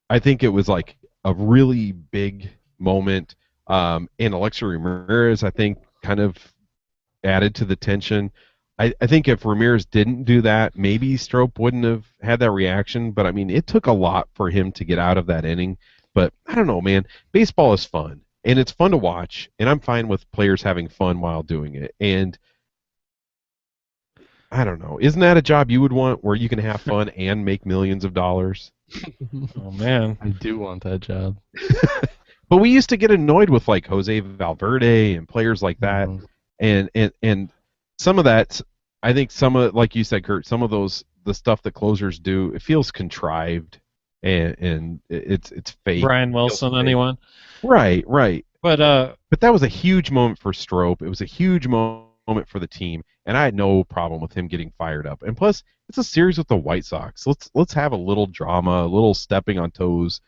I think it was like a really big moment. And Alexi Ramirez, I think, kind of added to the tension. I think if Ramirez didn't do that, maybe Strope wouldn't have had that reaction. But, I mean, it took a lot for him to get out of that inning. But I don't know, man. Baseball is fun, and it's fun to watch, and I'm fine with players having fun while doing it. And I don't know. Isn't that a job you would want where you can have fun and make millions of dollars? Oh man. I do want that job. But we used to get annoyed with like Jose Valverde and players like that, Mhm. and some of that, I think some of, like you said, Kurt, some of the stuff that closers do, it feels contrived and it's fake. Brian Wilson, fake. anyone? Right. But But that was a huge moment for Strope. It was a huge moment for the team, and I had no problem with him getting fired up. And plus, it's a series with the White Sox. Let's have a little drama, a little stepping on toes.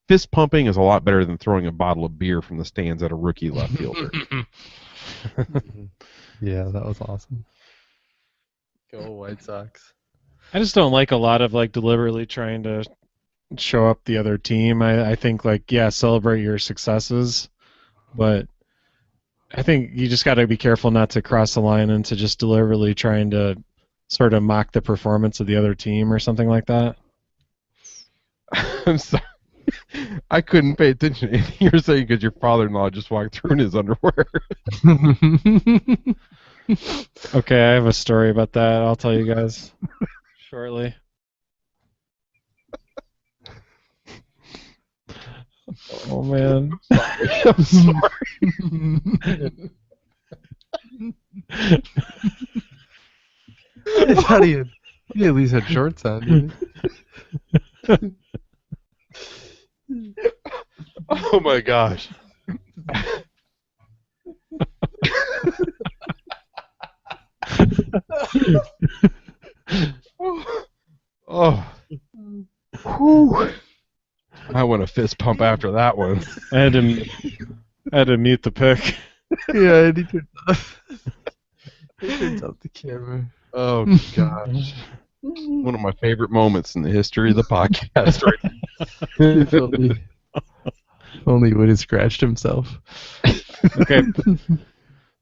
Fist pumping is a lot better than throwing a bottle of beer from the stands at a rookie left fielder. Yeah, that was awesome. Go White Sox. I just don't like a lot of like deliberately trying to show up the other team. I think like, yeah, celebrate your successes, but I think you just got to be careful not to cross the line into just deliberately trying to sort of mock the performance of the other team or something like that. I'm sorry. I couldn't pay attention to anything you were saying because your father-in-law just walked through in his underwear. Okay, I have a story about that. I'll tell you guys shortly. Oh man. I'm sorry. I thought he at least had shorts on. Didn't Oh my gosh. Oh. Whew. I want a fist pump after that one. I had to mute the pic. he? Yeah, and he turns off the camera. Oh gosh. One of my favorite moments in the history of the podcast right If only he would have scratched himself. Okay.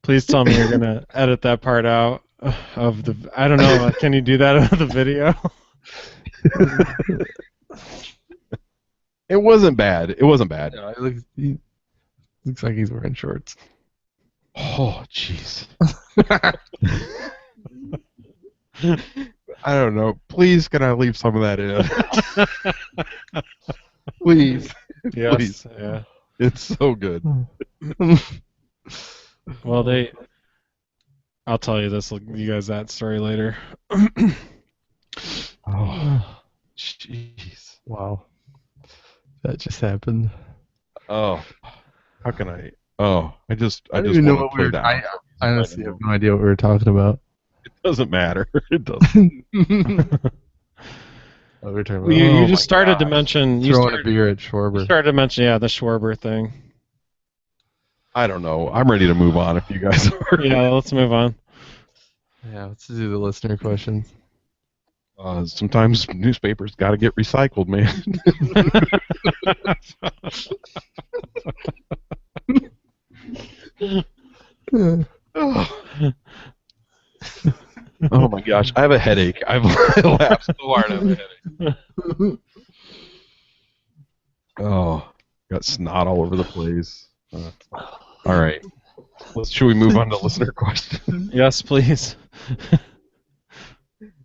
Please tell me you're gonna edit that part out of the. I don't know. Can you do that out of the video? It wasn't bad. It wasn't bad. No, he looks like he's wearing shorts. Oh, jeez. I don't know. Please, can I leave some of that in? Please. Yes. Please. Yeah. It's so good. Well, I'll tell you this. You guys that story later. Oh, jeez. Wow. That just happened. Oh, how can I? Oh, I just I don't even know what play that. I honestly have no idea what we were talking about. It doesn't matter. It doesn't. Oh, we were talking about You just started to mention throwing a beer at Schwarber. You started to mention the Schwarber thing. I don't know. I'm ready to move on if you guys are. Yeah, let's move on. Yeah, let's do the listener questions. Sometimes newspapers got to get recycled, man. Oh my gosh, I have a headache. I've laughed so hard. I have a headache. Oh, got snot all over the place. All right. Should we move on to listener questions? Yes, please.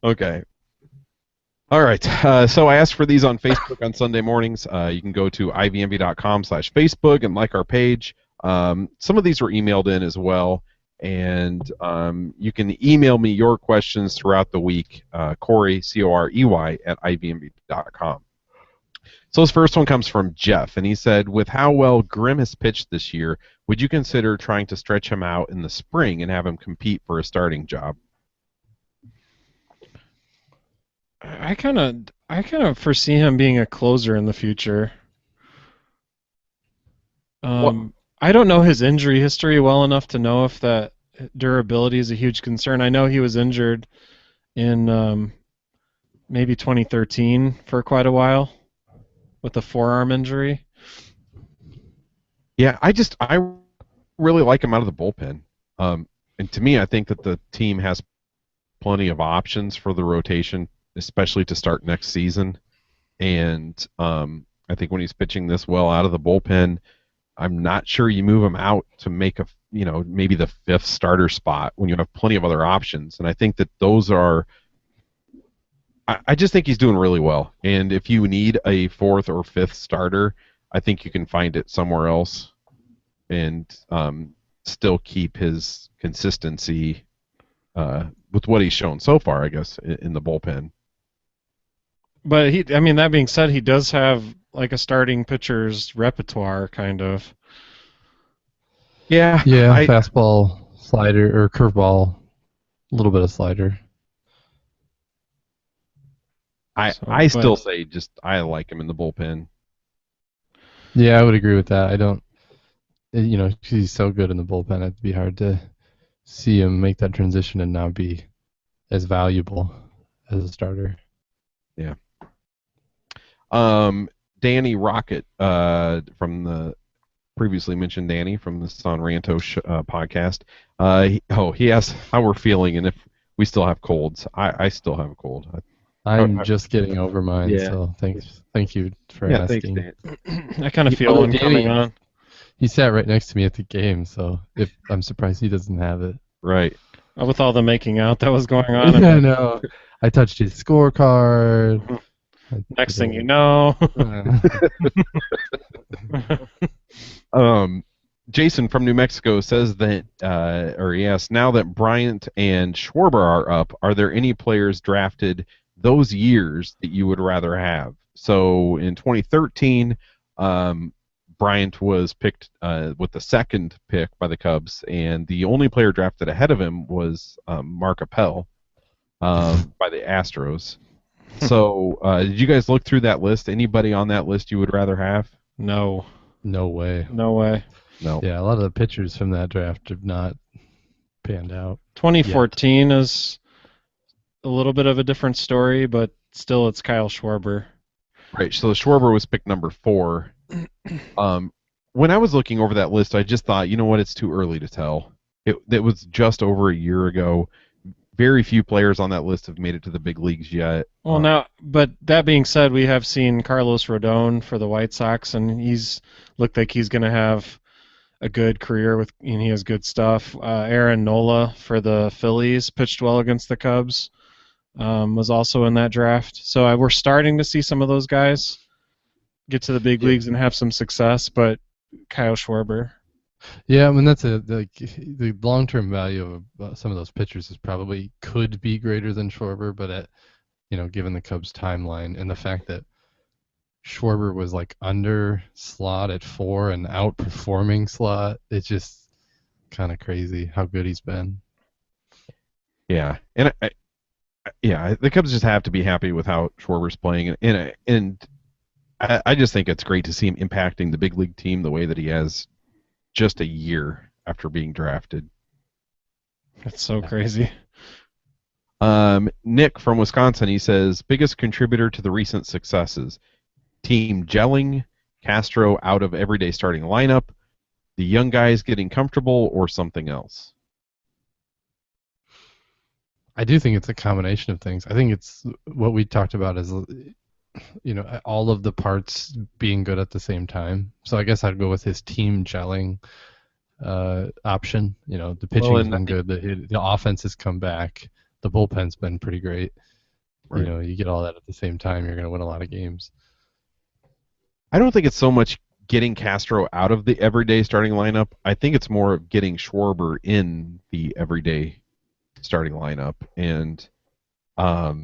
Okay. All right. So I asked for these on Facebook on Sunday mornings. You can go to ivnb.com/Facebook and like our page. Some of these were emailed in as well. And you can email me your questions throughout the week, Corey, Corey, at ivnb.com. So this first one comes from Jeff, and he said, with how well Grimm has pitched this year, would you consider trying to stretch him out in the spring and have him compete for a starting job? I kind of foresee him being a closer in the future. I don't know his injury history well enough to know if that durability is a huge concern. I know he was injured in maybe 2013 for quite a while with a forearm injury. Yeah, I really like him out of the bullpen. And to me, I think that the team has plenty of options for the rotation, especially to start next season. And I think when he's pitching this well out of the bullpen, I'm not sure you move him out to make maybe the fifth starter spot when you have plenty of other options. And I think that those are. I just think he's doing really well. And if you need a fourth or fifth starter, I think you can find it somewhere else, and still keep his consistency with what he's shown so far, I guess, in the bullpen. But that being said, he does have like a starting pitcher's repertoire, kind of. Yeah. Fastball, slider, or curveball, a little bit of slider. I still say I like him in the bullpen. Yeah, I would agree with that. I don't, he's so good in the bullpen, it'd be hard to see him make that transition and not be as valuable as a starter. Yeah. Danny Rocket, from the previously mentioned Danny from the San Ranto podcast. He asked how we're feeling and if we still have colds. I still have a cold. I'm just getting over mine, so thank you for asking. Thanks, I kind of feel one coming on. He sat right next to me at the game, so I'm surprised he doesn't have it. Right. With all the making out that was going on. Yeah, I know. I touched his scorecard. Next thing you know. Jason from New Mexico says that, he asks, now that Bryant and Schwarber are up, are there any players drafted those years that you would rather have? So in 2013, Bryant was picked with the second pick by the Cubs, and the only player drafted ahead of him was Mark Appel by the Astros. So did you guys look through that list? Anybody on that list you would rather have? No. No way. No way. No. Yeah, a lot of the pitchers from that draft have not panned out. 2014 is a little bit of a different story, but still it's Kyle Schwarber. Right, so the Schwarber was pick number 4. When I was looking over that list, I just thought, you know what, it's too early to tell. It was just over a year ago. Very few players on that list have made it to the big leagues yet. Well, but that being said, we have seen Carlos Rodon for the White Sox, and he's looked like he's going to have a good career and he has good stuff. Aaron Nola for the Phillies pitched well against the Cubs, was also in that draft. So we're starting to see some of those guys get to the big leagues and have some success, but Kyle Schwarber. Yeah, I mean that's the long-term value of some of those pitchers is probably could be greater than Schwarber, but given the Cubs timeline and the fact that Schwarber was like under Slot at 4 and outperforming Slot, it's just kind of crazy how good he's been. Yeah, and yeah, the Cubs just have to be happy with how Schwarber's playing, and I just think it's great to see him impacting the big league team the way that he has just a year after being drafted. That's so crazy. Nick from Wisconsin, he says, biggest contributor to the recent successes, team gelling, Castro out of everyday starting lineup, the young guys getting comfortable, or something else? I do think it's a combination of things. I think it's what we talked about is, all of the parts being good at the same time. So I guess I'd go with his team gelling option. The pitching's been good. The offense has come back. The bullpen's been pretty great. Right. You get all that at the same time, you're going to win a lot of games. I don't think it's so much getting Castro out of the everyday starting lineup. I think it's more of getting Schwarber in the everyday starting lineup, and I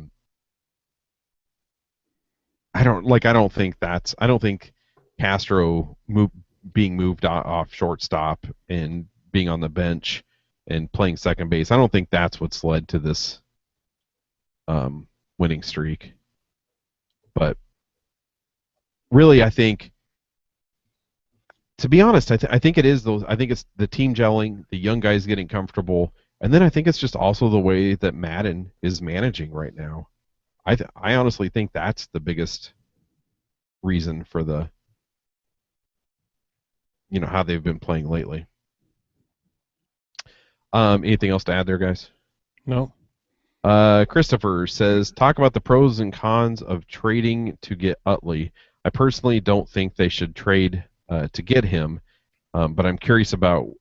don't think Castro being moved off shortstop and being on the bench and playing second base, I don't think that's what's led to this winning streak. But really, I think, to be honest, I think it is those. I think it's the team gelling, the young guys getting comfortable, and then I think it's just also the way that Madden is managing right now. I honestly think that's the biggest reason for the how they've been playing lately. Anything else to add there, guys? No. Christopher says, talk about the pros and cons of trading to get Utley. I personally don't think they should trade to get him, but I'm curious to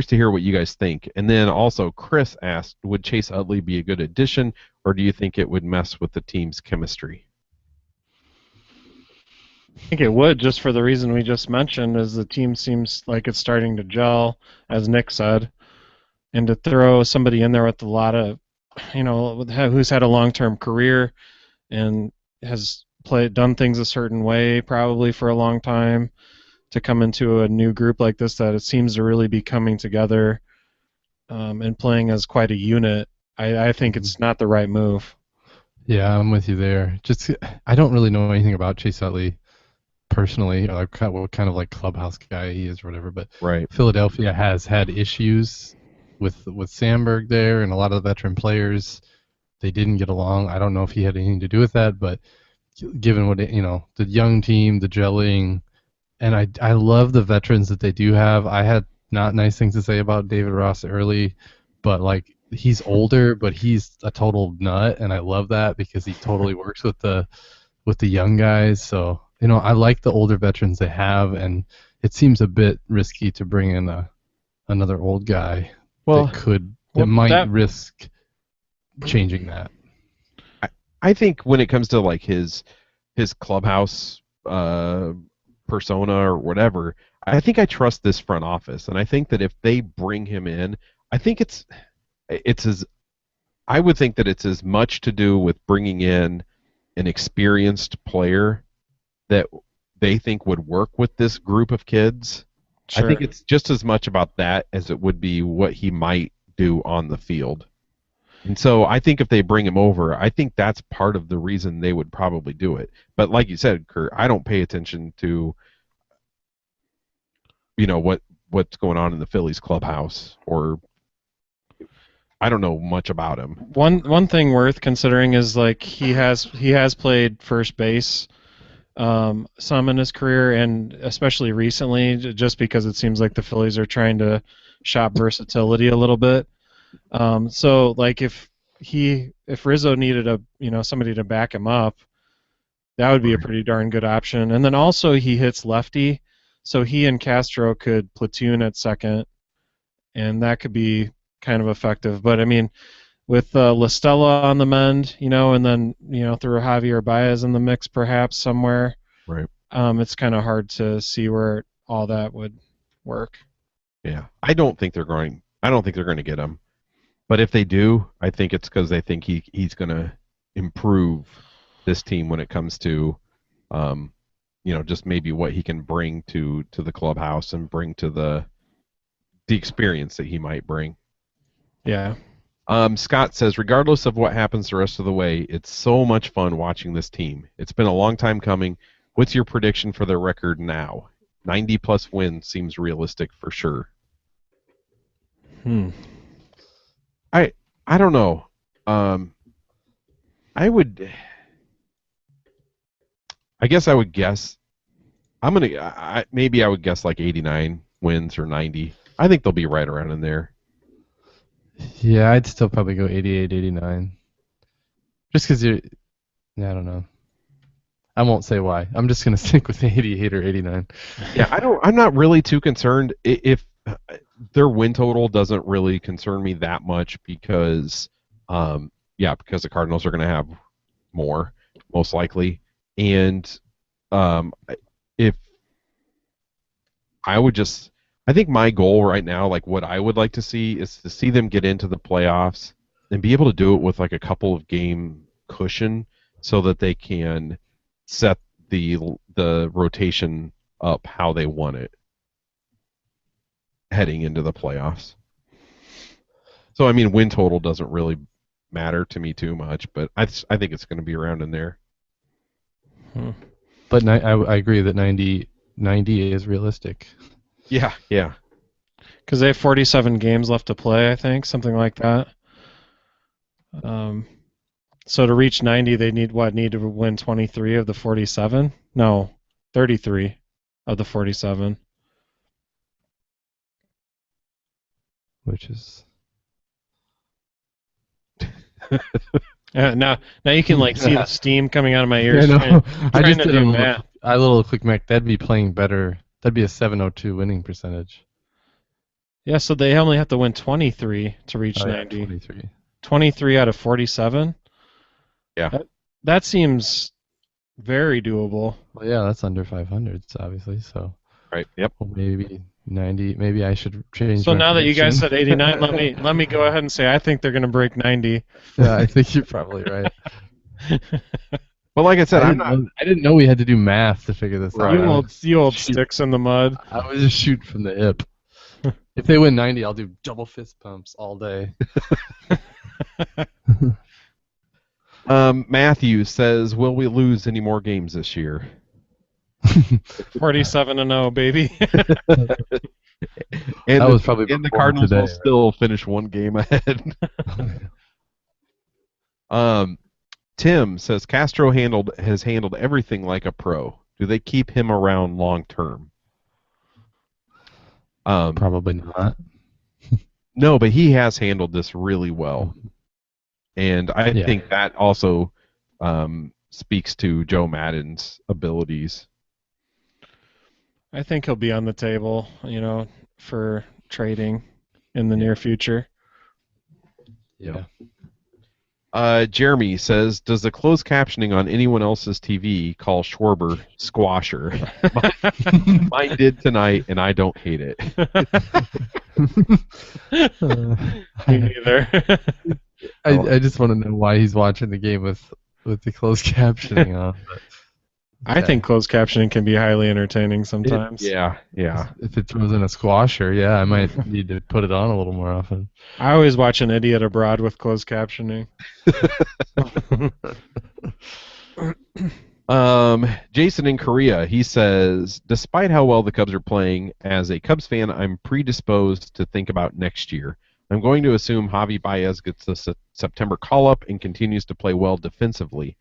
hear what you guys think. And then also, Chris asked, would Chase Utley be a good addition, or do you think it would mess with the team's chemistry? I think it would, just for the reason we just mentioned, is the team seems like it's starting to gel, as Nick said, and to throw somebody in there with a lot of, who's had a long-term career and has done things a certain way probably for a long time, to come into a new group like this that it seems to really be coming together and playing as quite a unit, I think it's not the right move. Yeah, I'm with you there. Just I don't really know anything about Chase Utley personally, or what kind of like clubhouse guy he is or whatever, but right. Philadelphia has had issues with Sandberg there, and a lot of the veteran players, they didn't get along. I don't know if he had anything to do with that, but given what the young team, the gelling, and I love the veterans that they do have. I had not nice things to say about David Ross early, but he's older, but he's a total nut, and I love that because he totally works with the young guys. So I like the older veterans they have, and it seems a bit risky to bring in another old guy that might risk changing that. I think when it comes to his clubhouse persona or whatever, I think I trust this front office, and I think that if they bring him in, I would think that it's as much to do with bringing in an experienced player that they think would work with this group of kids. Sure. I think it's just as much about that as it would be what he might do on the field. And so I think if they bring him over, I think that's part of the reason they would probably do it. But like you said, Kurt, I don't pay attention to what's going on in the Phillies clubhouse, or I don't know much about him. One thing worth considering is he has played first base some in his career, and especially recently, just because it seems like the Phillies are trying to shop versatility a little bit. So if Rizzo needed somebody to back him up, that would be a pretty darn good option. And then also he hits lefty, so he and Castro could platoon at second, and that could be kind of effective. But I mean, with La Stella on the mend, and then through Javier Baez in the mix perhaps somewhere, right? It's kind of hard to see where all that would work. Yeah, I don't think they're going to get him. But if they do, I think it's because they think he's going to improve this team when it comes to, just maybe what he can bring to the clubhouse and bring to the experience that he might bring. Yeah. Scott says, regardless of what happens the rest of the way, it's so much fun watching this team. It's been a long time coming. What's your prediction for their record now? 90-plus wins seems realistic for sure. I don't know. I guess I would guess. Maybe I would guess like 89 wins or 90. I think they'll be right around in there. Yeah, I'd still probably go 88, 89. Just because I don't know. I won't say why. I'm just gonna stick with 88 or 89. Yeah, I'm not really too concerned if their win total doesn't really concern me that much because the Cardinals are going to have more most likely, and if I think my goal right now, like what I would like to see, is to see them get into the playoffs and be able to do it with like a couple of game cushion, so that they can set the rotation up how they want it heading into the playoffs. So I mean, win total doesn't really matter to me too much, but I think it's going to be around in there. But I agree that 90 is realistic. Yeah. Because they have 47 games left to play, I think, something like that. So to reach 90, they need to win 23 of the 47? No, 33 of the 47. Which is... now you can like see the steam coming out of my ears. I just did a little quick math. That'd be playing better. That'd be a 702 winning percentage. Yeah, so they only have to win 23 to reach 90. 23. 23 out of 47? Yeah. That seems very doable. Well, yeah, that's under 500, obviously. So. Right. Yep. Well, maybe 90. Maybe I should change. So my now prediction. that you guys said 89, let me go ahead and say I think they're going to break 90. Yeah, I think you're probably right. Well, like I said, I didn't know we had to do math to figure this out. You old sticks in the mud. I was just shooting from the hip. If they win 90, I'll do double fist pumps all day. Matthew says, will we lose any more games this year? 47-0, baby. And that was probably the Cardinals will still finish one game ahead. Tim says Castro has handled everything like a pro. Do they keep him around long term? Probably not. No, but he has handled this really well, and I think that also speaks to Joe Maddon's abilities. I think he'll be on the table, for trading in the near future. Yeah. Jeremy says, does the closed captioning on anyone else's TV call Schwarber Squasher? Mine did tonight, and I don't hate it. Me neither. I just want to know why he's watching the game with the closed captioning on. I think closed captioning can be highly entertaining sometimes. Yeah. If it throws in a squasher, yeah, I might need to put it on a little more often. I always watch An Idiot Abroad with closed captioning. Jason in Korea, he says, despite how well the Cubs are playing, as a Cubs fan, I'm predisposed to think about next year. I'm going to assume Javi Baez gets the September call-up and continues to play well defensively.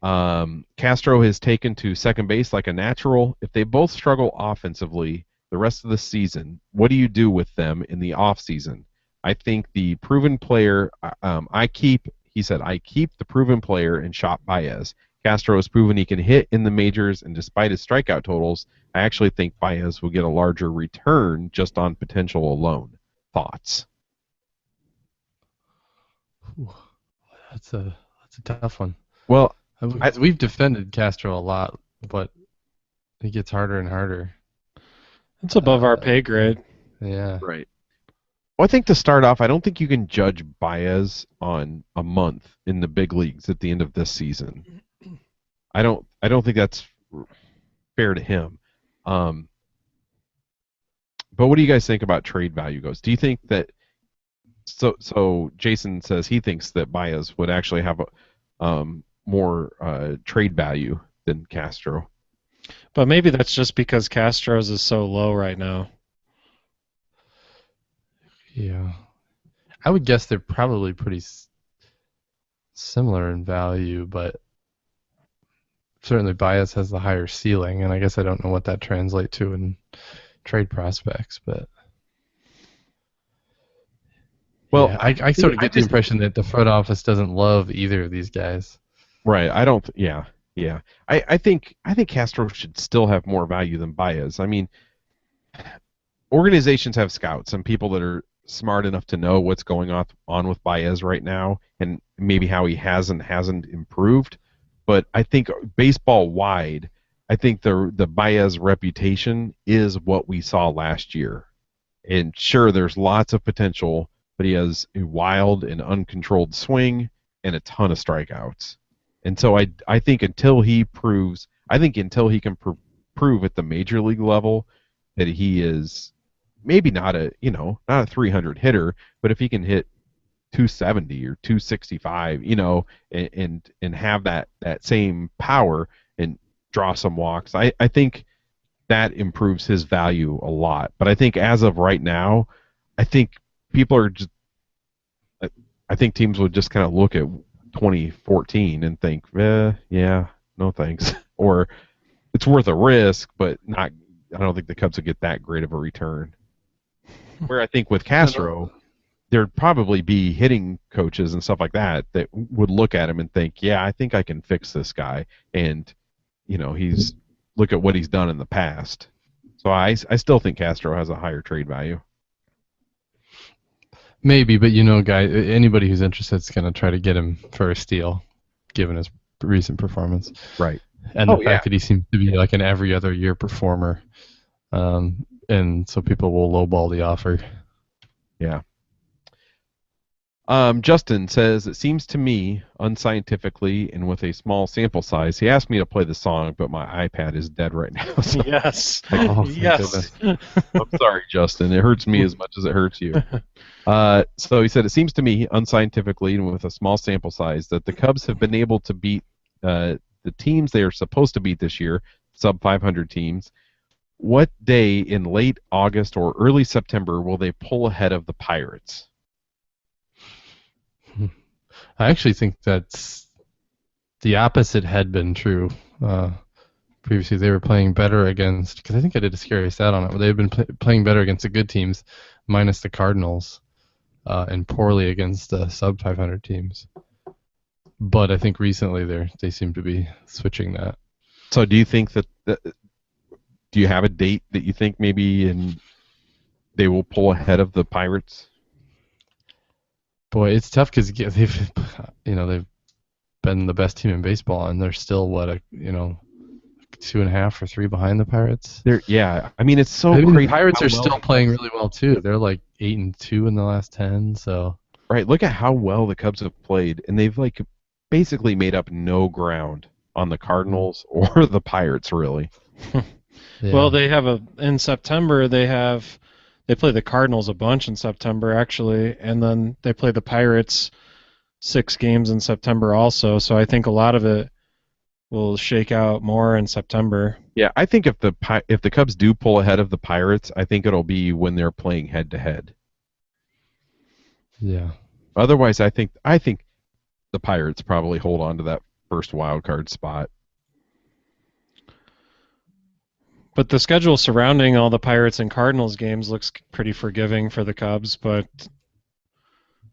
Castro has taken to second base like a natural. If they both struggle offensively the rest of the season, what do you do with them in the off season? I think the proven player, I keep the proven player and shop Baez. Castro has proven he can hit in the majors, and despite his strikeout totals, I actually think Baez will get a larger return just on potential alone. Thoughts? That's a tough one. Well, we've defended Castro a lot, but it gets harder and harder. It's above our pay grade. Yeah. Right. Well, I think to start off, I don't think you can judge Baez on a month in the big leagues at the end of this season. I don't think that's fair to him. But what do you guys think about trade value goes? Do you think that so Jason says he thinks that Baez would actually have a more trade value than Castro. But maybe that's just because Castro's is so low right now. Yeah. I would guess they're probably pretty similar in value, but certainly Baez has the higher ceiling, and I guess I don't know what that translates to in trade prospects, but well, yeah, I sort of get the impression that the front office doesn't love either of these guys. Right. I don't. Yeah. I think Castro should still have more value than Baez. I mean, organizations have scouts and people that are smart enough to know what's going on with Baez right now and maybe how he hasn't improved. But I think baseball wide, I think the Baez reputation is what we saw last year. And sure, there's lots of potential, but he has a wild and uncontrolled swing and a ton of strikeouts. And so I think until he can prove at the major league level that he is maybe not a 300 hitter, but if he can hit 270 or 265, and have that same power and draw some walks, I think that improves his value a lot. But I think as of right now, I think I think teams would just kind of look at 2014 and think, yeah, no thanks, or it's worth a risk, but not. I don't think the Cubs would get that great of a return. Where I think with Castro, there'd probably be hitting coaches and stuff like that would look at him and think, yeah, I think I can fix this guy, and he's look at what he's done in the past. So I still think Castro has a higher trade value. Maybe, but anybody who's interested is going to try to get him for a steal, given his recent performance. Right. And the fact that he seems to be like an every other year performer. And so people will lowball the offer. Yeah. Justin says, it seems to me, unscientifically and with a small sample size, he asked me to play the song, but my iPad is dead right now. So Yes. Yes. I'm sorry, Justin. It hurts me as much as it hurts you. So he said, it seems to me, unscientifically and with a small sample size, that the Cubs have been able to beat the teams they are supposed to beat this year, sub 500 teams. What day in late August or early September will they pull ahead of the Pirates? I actually think that's the opposite had been true. Previously, they were playing better against, because I think I did a scary stat on it, where they've been playing better against the good teams, minus the Cardinals, and poorly against the sub 500 teams. But I think recently they seem to be switching that. So do you think that do you have a date that you think maybe they will pull ahead of the Pirates? Boy, it's tough because they've been the best team in baseball, and they're still 2.5 or 3 behind the Pirates. I mean, it's so crazy. The Pirates are still playing really well too. They're like 8-2 in the last 10. So right, look at how well the Cubs have played, and they've basically made up no ground on the Cardinals or the Pirates, really. Yeah. Well, in September they play the Cardinals a bunch in September actually, and then they play the Pirates 6 games in September also. So I think a lot of it will shake out more in September. Yeah, I think if the Cubs do pull ahead of the Pirates, I think it'll be when they're playing head to head. Yeah. Otherwise, I think the Pirates probably hold on to that first wild card spot. But the schedule surrounding all the Pirates and Cardinals games looks pretty forgiving for the Cubs, but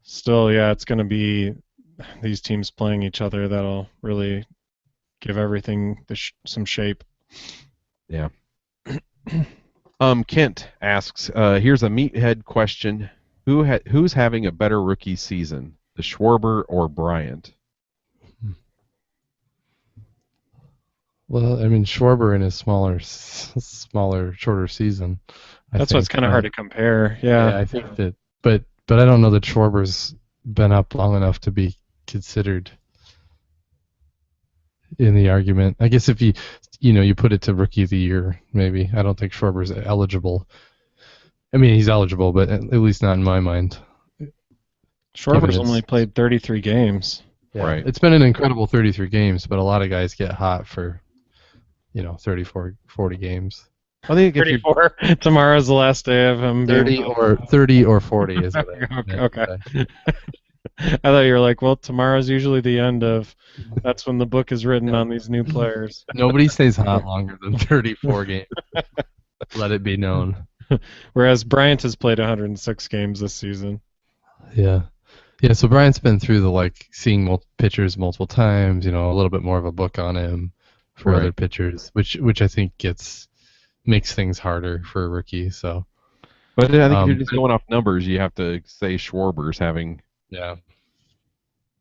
still, yeah, it's going to be these teams playing each other that'll really give everything some shape. Yeah. Kent asks, here's a meathead question. Who's having a better rookie season, the Schwarber or Bryant? Well, I mean, Schwarber in his smaller, shorter season That's what's kind of hard to compare. Yeah. I think that, but I don't know that Schwarber's been up long enough to be considered in the argument. I guess if you put it to Rookie of the Year, maybe. I don't think Schwarber's eligible. I mean, he's eligible, but at least not in my mind. Schwarber's only played 33 games. Yeah. Right. It's been an incredible 33 games, but a lot of guys get hot for, 34, 40 games. I think 34. Tomorrow's the last day of him. 30 or 40 is what I meant. Okay. I thought you were like, well, tomorrow's usually the end of. That's when the book is written on these new players. Nobody stays hot longer than 34 games. Let it be known. Whereas Bryant has played 106 games this season. Yeah. Yeah, so Bryant's been through the seeing pitchers multiple times, a little bit more of a book on him for other pitchers, which I think makes things harder for a rookie. So, but I think if you're just going off numbers, you have to say Schwarber's having. Yeah,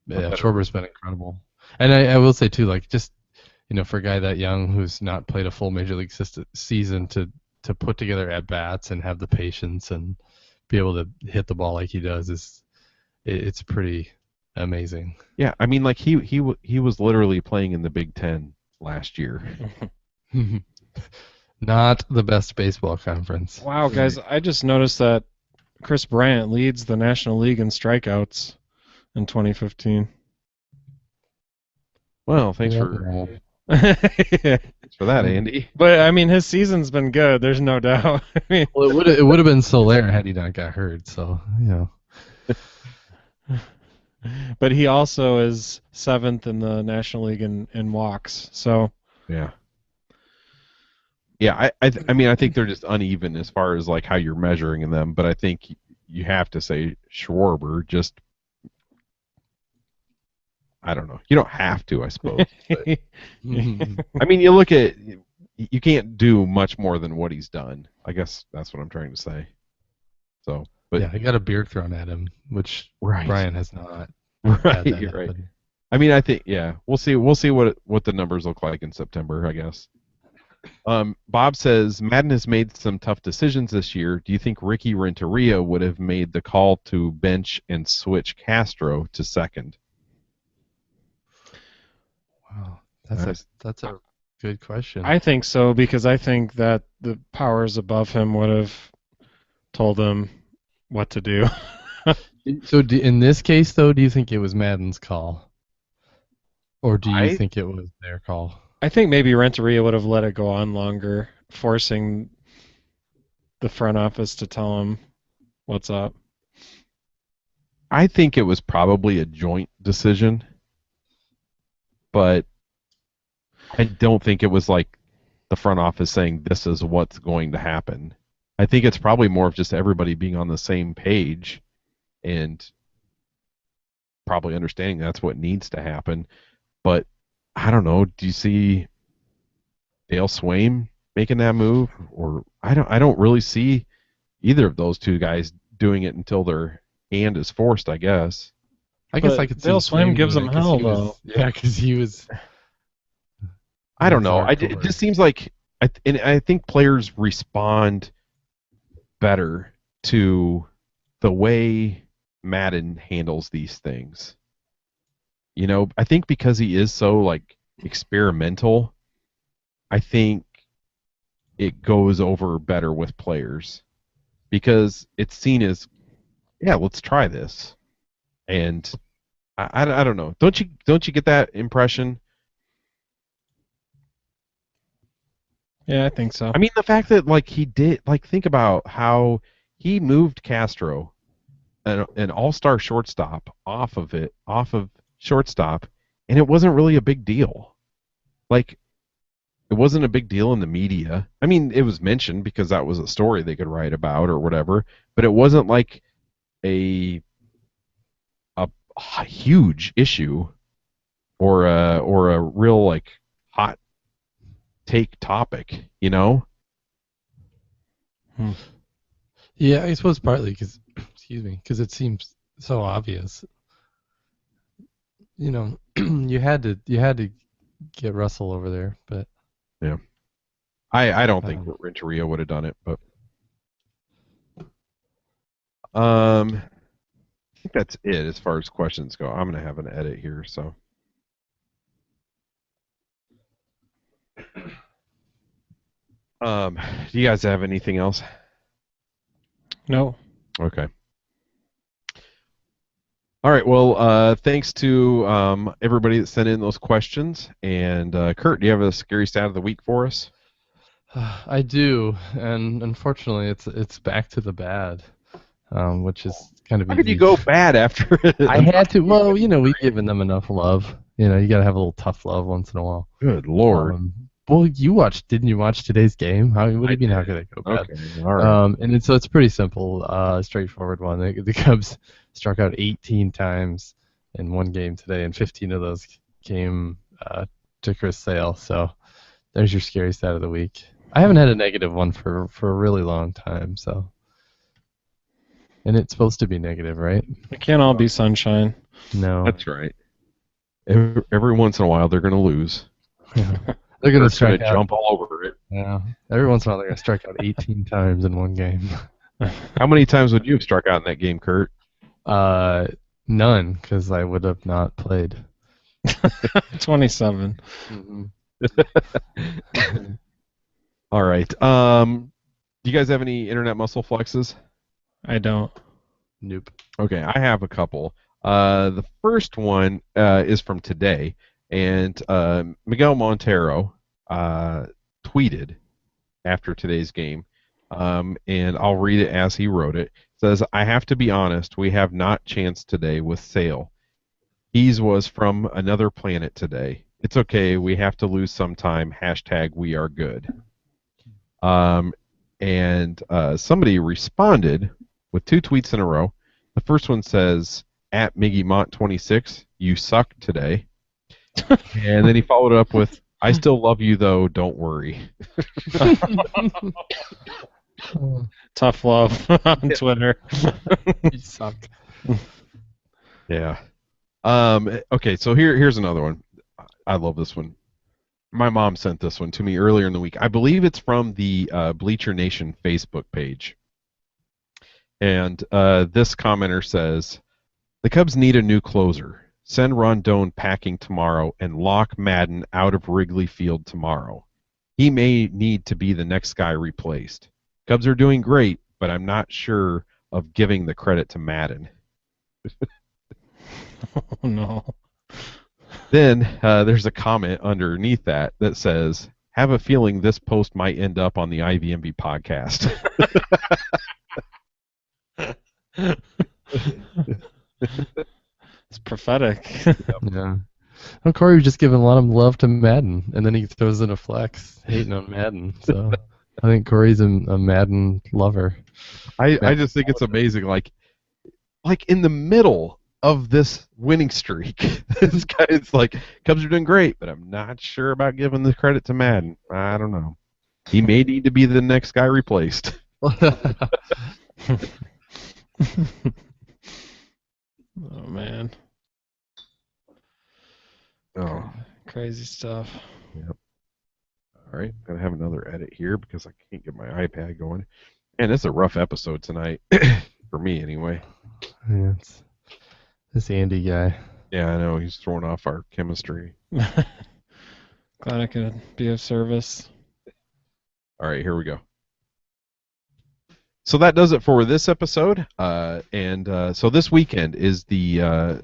Schwarber's been incredible, and I will say too, just for a guy that young who's not played a full major league season to put together at bats and have the patience and be able to hit the ball like he does it's pretty amazing. Yeah, I mean, he was literally playing in the Big Ten last year. Not the best baseball conference. Wow, guys, I just noticed that Chris Bryant leads the National League in strikeouts in 2015. Well, thanks for that, Andy. But I mean, his season's been good. There's no doubt. I mean, well, it would have been Soler had he not got hurt. So But he also is 7th in the National League in walks. So yeah. Yeah, I mean, I think they're just uneven as far as how you're measuring them, but I think you have to say Schwarber. Just, I don't know. You don't have to, I suppose. But, I mean, you can't do much more than what he's done. I guess that's what I'm trying to say. So, but yeah, he got a beard thrown at him, which Brian has not. Right, you're right. I mean, I think we'll see what the numbers look like in September, I guess. Bob says Madden has made some tough decisions this year. Do you think Ricky Renteria would have made the call to bench and switch Castro to second? Wow, that's a good question. I think so, because I think that the powers above him would have told him what to do. So in this case, though, do you think it was Madden's call, or do you think it was their call? I think maybe Renteria would have let it go on longer, forcing the front office to tell him what's up. I think it was probably a joint decision, but I don't think it was the front office saying this is what's going to happen. I think it's probably more of just everybody being on the same page and probably understanding that's what needs to happen. But I don't know. Do you see Dale Swaim making that move, or I don't really see either of those two guys doing it until their hand is forced, I guess. I guess I could see Dale Swaim gives him hell, though. Yeah, because he was. I don't know. It just seems like I think players respond better to the way Madden handles these things. I think because he is so experimental, I think it goes over better with players because it's seen as, let's try this. And I don't know. Don't you get that impression? Yeah, I think so. I mean, the fact that he did think about how he moved Castro, an all-star shortstop, off of shortstop, and it wasn't really a big deal. It wasn't a big deal in the media. I mean, it was mentioned because that was a story they could write about or whatever, but it wasn't a huge issue or a real hot take topic, Yeah, I suppose partly because, because it seems so obvious. You had to get Russell over there, but yeah, I don't think Renteria would have done it, but I think that's it as far as questions go. I'm going to have an edit here, so. Do you guys have anything else? No. Okay. All right. Well, thanks to everybody that sent in those questions. And Kurt, do you have a scary stat of the week for us? I do, and unfortunately, it's back to the bad, which is kind of How easy. could you go bad after it? I had to. Well, we've given them enough love. You got to have a little tough love once in a while. Good Lord. Well, didn't you watch today's game? What do you mean, how could it go bad? Okay, all right. And so it's pretty simple, straightforward one. The Cubs struck out 18 times in one game today, and 15 of those came to Chris Sale. So there's your scary stat of the week. I haven't had a negative one for a really long time, so. And it's supposed to be negative, right? It can't all be sunshine. No. That's right. Every once in a while, they're going to lose. Yeah. They're going to jump all over it. Yeah. Every once in a while, they're going to strike out 18 times in one game. How many times would you have struck out in that game, Kurt? None, because I would have not played. 27. Mm-hmm. All right. Do you guys have any internet muscle flexes? I don't. Nope. Okay, I have a couple. The first one is from today, and Miguel Montero tweeted after today's game, and I'll read it as he wrote it. It says, "I have to be honest, we have not chanced today with Sale. He's was from another planet today. It's okay, we have to lose sometime. #we are good." And somebody responded with 2 tweets in a row. The first one says, @MiggyMont26, you suck today. And then he followed up with, "I still love you though, don't worry." Tough love on Twitter. You suck. Yeah. Okay, so here's another one. I love this one. My mom sent this one to me earlier in the week. I believe it's from the Bleacher Nation Facebook page. And this commenter says, "The Cubs need a new closer. Send Rondon packing tomorrow and lock Madden out of Wrigley Field tomorrow. He may need to be the next guy replaced. Cubs are doing great, but I'm not sure of giving the credit to Madden." Oh, no. Then there's a comment underneath that says, "Have a feeling this post might end up on the IVMB podcast." It's prophetic. Yeah. Well, Corey was just giving a lot of love to Madden, and then he throws in a flex, hating on Madden. So I think Corey's a Madden lover. I just think it's amazing. Like in the middle of this winning streak, this guy's like, "Cubs are doing great, but I'm not sure about giving the credit to Madden. I don't know. He may need to be the next guy replaced." Oh, man. Oh, Crazy stuff. yep. All right, gotta have another edit here because I can't get my iPad going. Man, it's a rough episode tonight for me, anyway. Yeah, it's this Andy guy. Yeah, I know he's throwing off our chemistry. Glad I could be of service. All right, here we go. So that does it for this episode. So this weekend is the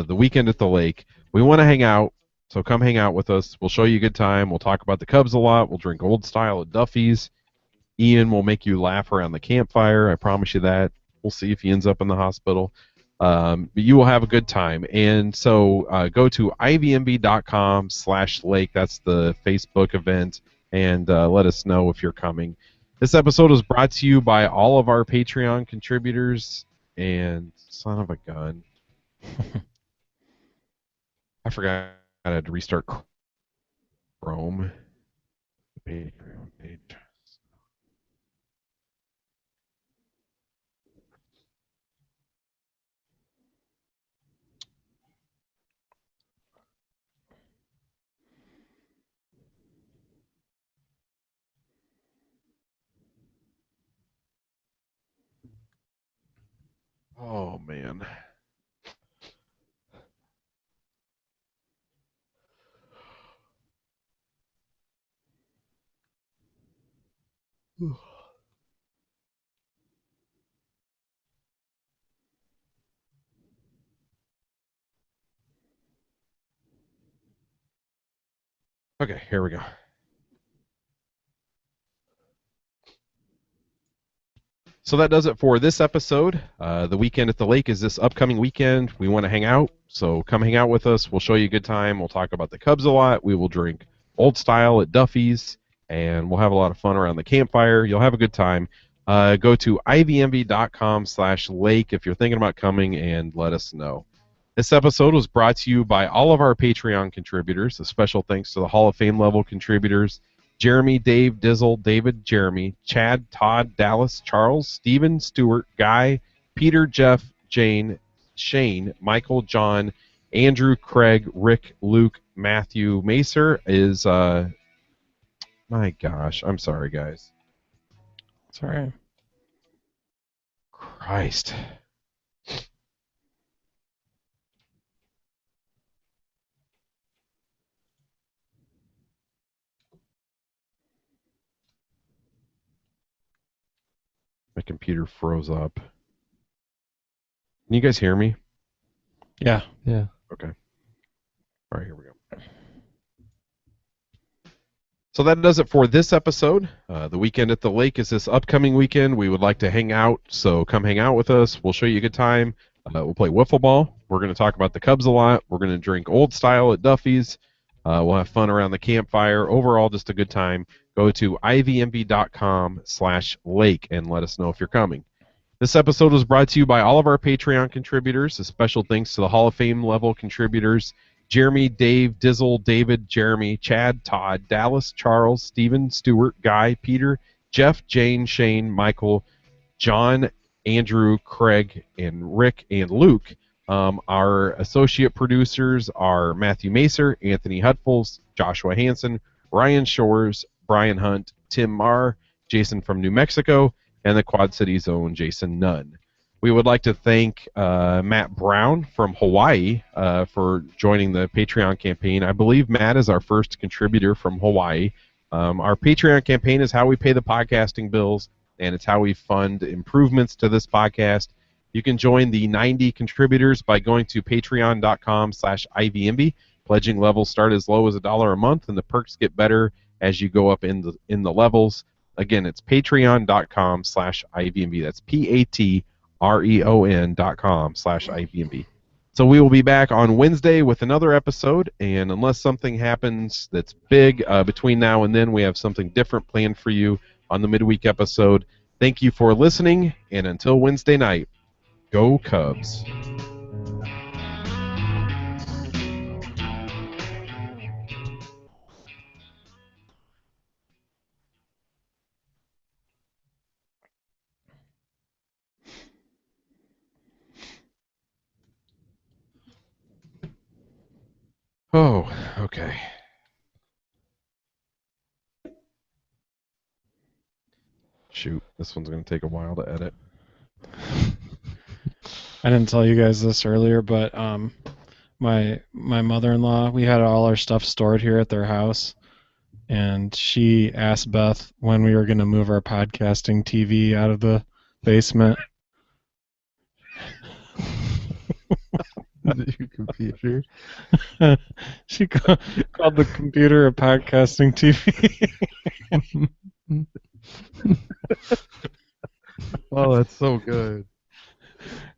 weekend at the lake. We want to hang out, so come hang out with us. We'll show you a good time. We'll talk about the Cubs a lot. We'll drink old style at Duffy's. Ian will make you laugh around the campfire. I promise you that. We'll see if he ends up in the hospital. But you will have a good time. And so go to ivmb.com/lake. That's the Facebook event. And let us know if you're coming. This episode is brought to you by all of our Patreon contributors. And son of a gun. I forgot I had to restart Chrome. Patreon page. Oh man. Okay, here we go. So that does it for this episode. The weekend at the lake is this upcoming weekend. We want to hang out, so come hang out with us. We'll show you a good time. We'll talk about the Cubs a lot. We will drink old style at Duffy's, and we'll have a lot of fun around the campfire. You'll have a good time. Go to ivmv.com/lake if you're thinking about coming, and let us know. This episode was brought to you by all of our Patreon contributors. A special thanks to the Hall of Fame level contributors: Jeremy, Dave, Dizzle, David, Jeremy, Chad, Todd, Dallas, Charles, Steven, Stuart, Guy, Peter, Jeff, Jane, Shane, Michael, John, Andrew, Craig, Rick, Luke, Matthew. Macer is, my gosh, I'm sorry, guys. It's all right. Christ. My computer froze up. Can you guys hear me? Yeah. Yeah. Okay. All right, here we go. So that does it for this episode. The weekend at the lake is this upcoming weekend. We would like to hang out, so come hang out with us. We'll show you a good time. We'll play wiffle ball. We're going to talk about the Cubs a lot. We're going to drink old style at Duffy's. We'll have fun around the campfire. Overall, just a good time. Go to ivmv.com/lake and let us know if you're coming. This episode was brought to you by all of our Patreon contributors. A special thanks to the Hall of Fame level contributors: Jeremy, Dave, Dizzle, David, Jeremy, Chad, Todd, Dallas, Charles, Steven, Stuart, Guy, Peter, Jeff, Jane, Shane, Michael, John, Andrew, Craig, and Rick, and Luke. Our associate producers are Matthew Macer, Anthony Hutfels, Joshua Hansen, Ryan Shores, Brian Hunt, Tim Marr, Jason from New Mexico, and the Quad Cities' own Jason Nunn. We would like to thank Matt Brown from Hawaii for joining the Patreon campaign. I believe Matt is our first contributor from Hawaii. Our Patreon campaign is how we pay the podcasting bills, and it's how we fund improvements to this podcast. You can join the 90 contributors by going to patreon.com/ivmb. Pledging levels start as low as $1 a month, and the perks get better as you go up in the levels. Again, it's patreon.com/ivmb. That's patreon.com/ivmb. So we will be back on Wednesday with another episode, and unless something happens that's big between now and then, we have something different planned for you on the midweek episode. Thank you for listening, and until Wednesday night, go Cubs. Oh, okay. Shoot, this one's going to take a while to edit. I didn't tell you guys this earlier, but my mother-in-law, we had all our stuff stored here at their house, and she asked Beth when we were going to move our podcasting TV out of the basement. Your computer. She called the computer a podcasting TV. Oh, that's so good.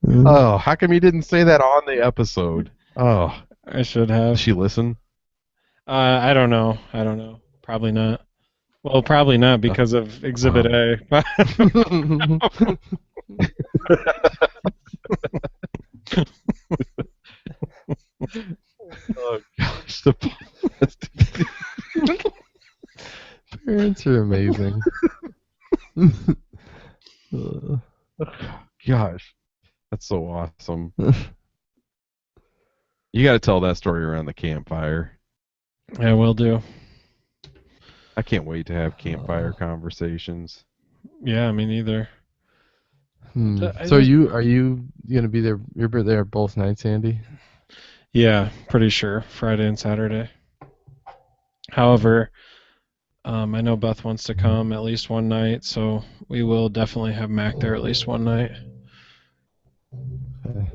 Oh, how come you didn't say that on the episode? Oh, I should have. Does she listen? I don't know. Probably not. Well, probably not because of Exhibit A. Oh gosh, Parents are amazing. gosh, that's so awesome. You got to tell that story around the campfire. Yeah, will do. I can't wait to have campfire conversations. Yeah, me neither. So are you gonna be there? You're there both nights, Andy? Yeah, pretty sure Friday and Saturday. However, I know Beth wants to come at least one night, so we will definitely have Mac there at least one night. Okay.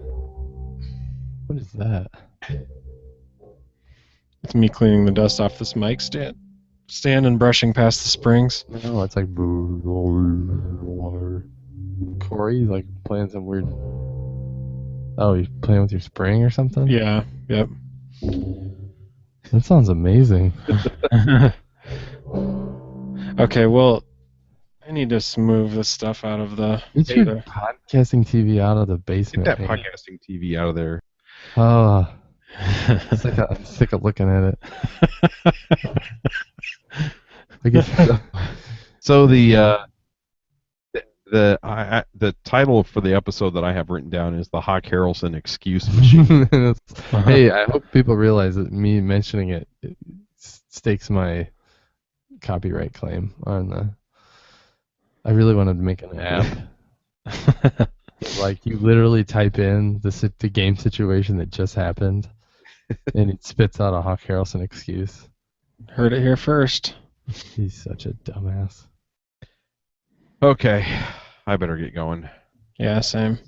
What is that? It's me cleaning the dust off this mic stand and brushing past the springs. No, it's like Corey's like playing some weird. Oh, you playing with your spring or something? Yeah, yep. That sounds amazing. Okay, well, I need to move this stuff out of the. Get your podcasting TV out of the basement. Get that podcasting TV out of there. Oh, I'm sick of looking at it. So the title for the episode that I have written down is the Hawk Harrelson Excuse Machine. Hey, I hope people realize that me mentioning it stakes my copyright claim on the. I really wanted to make an app. Like you literally type in the game situation that just happened, and it spits out a Hawk Harrelson excuse. Heard it here first. He's such a dumbass. Okay, I better get going. Yeah, same.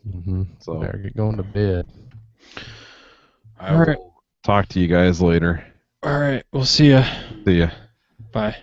Mm-hmm. So better get going to bed. I will talk to you guys later. All right, we'll see ya. See ya. Bye.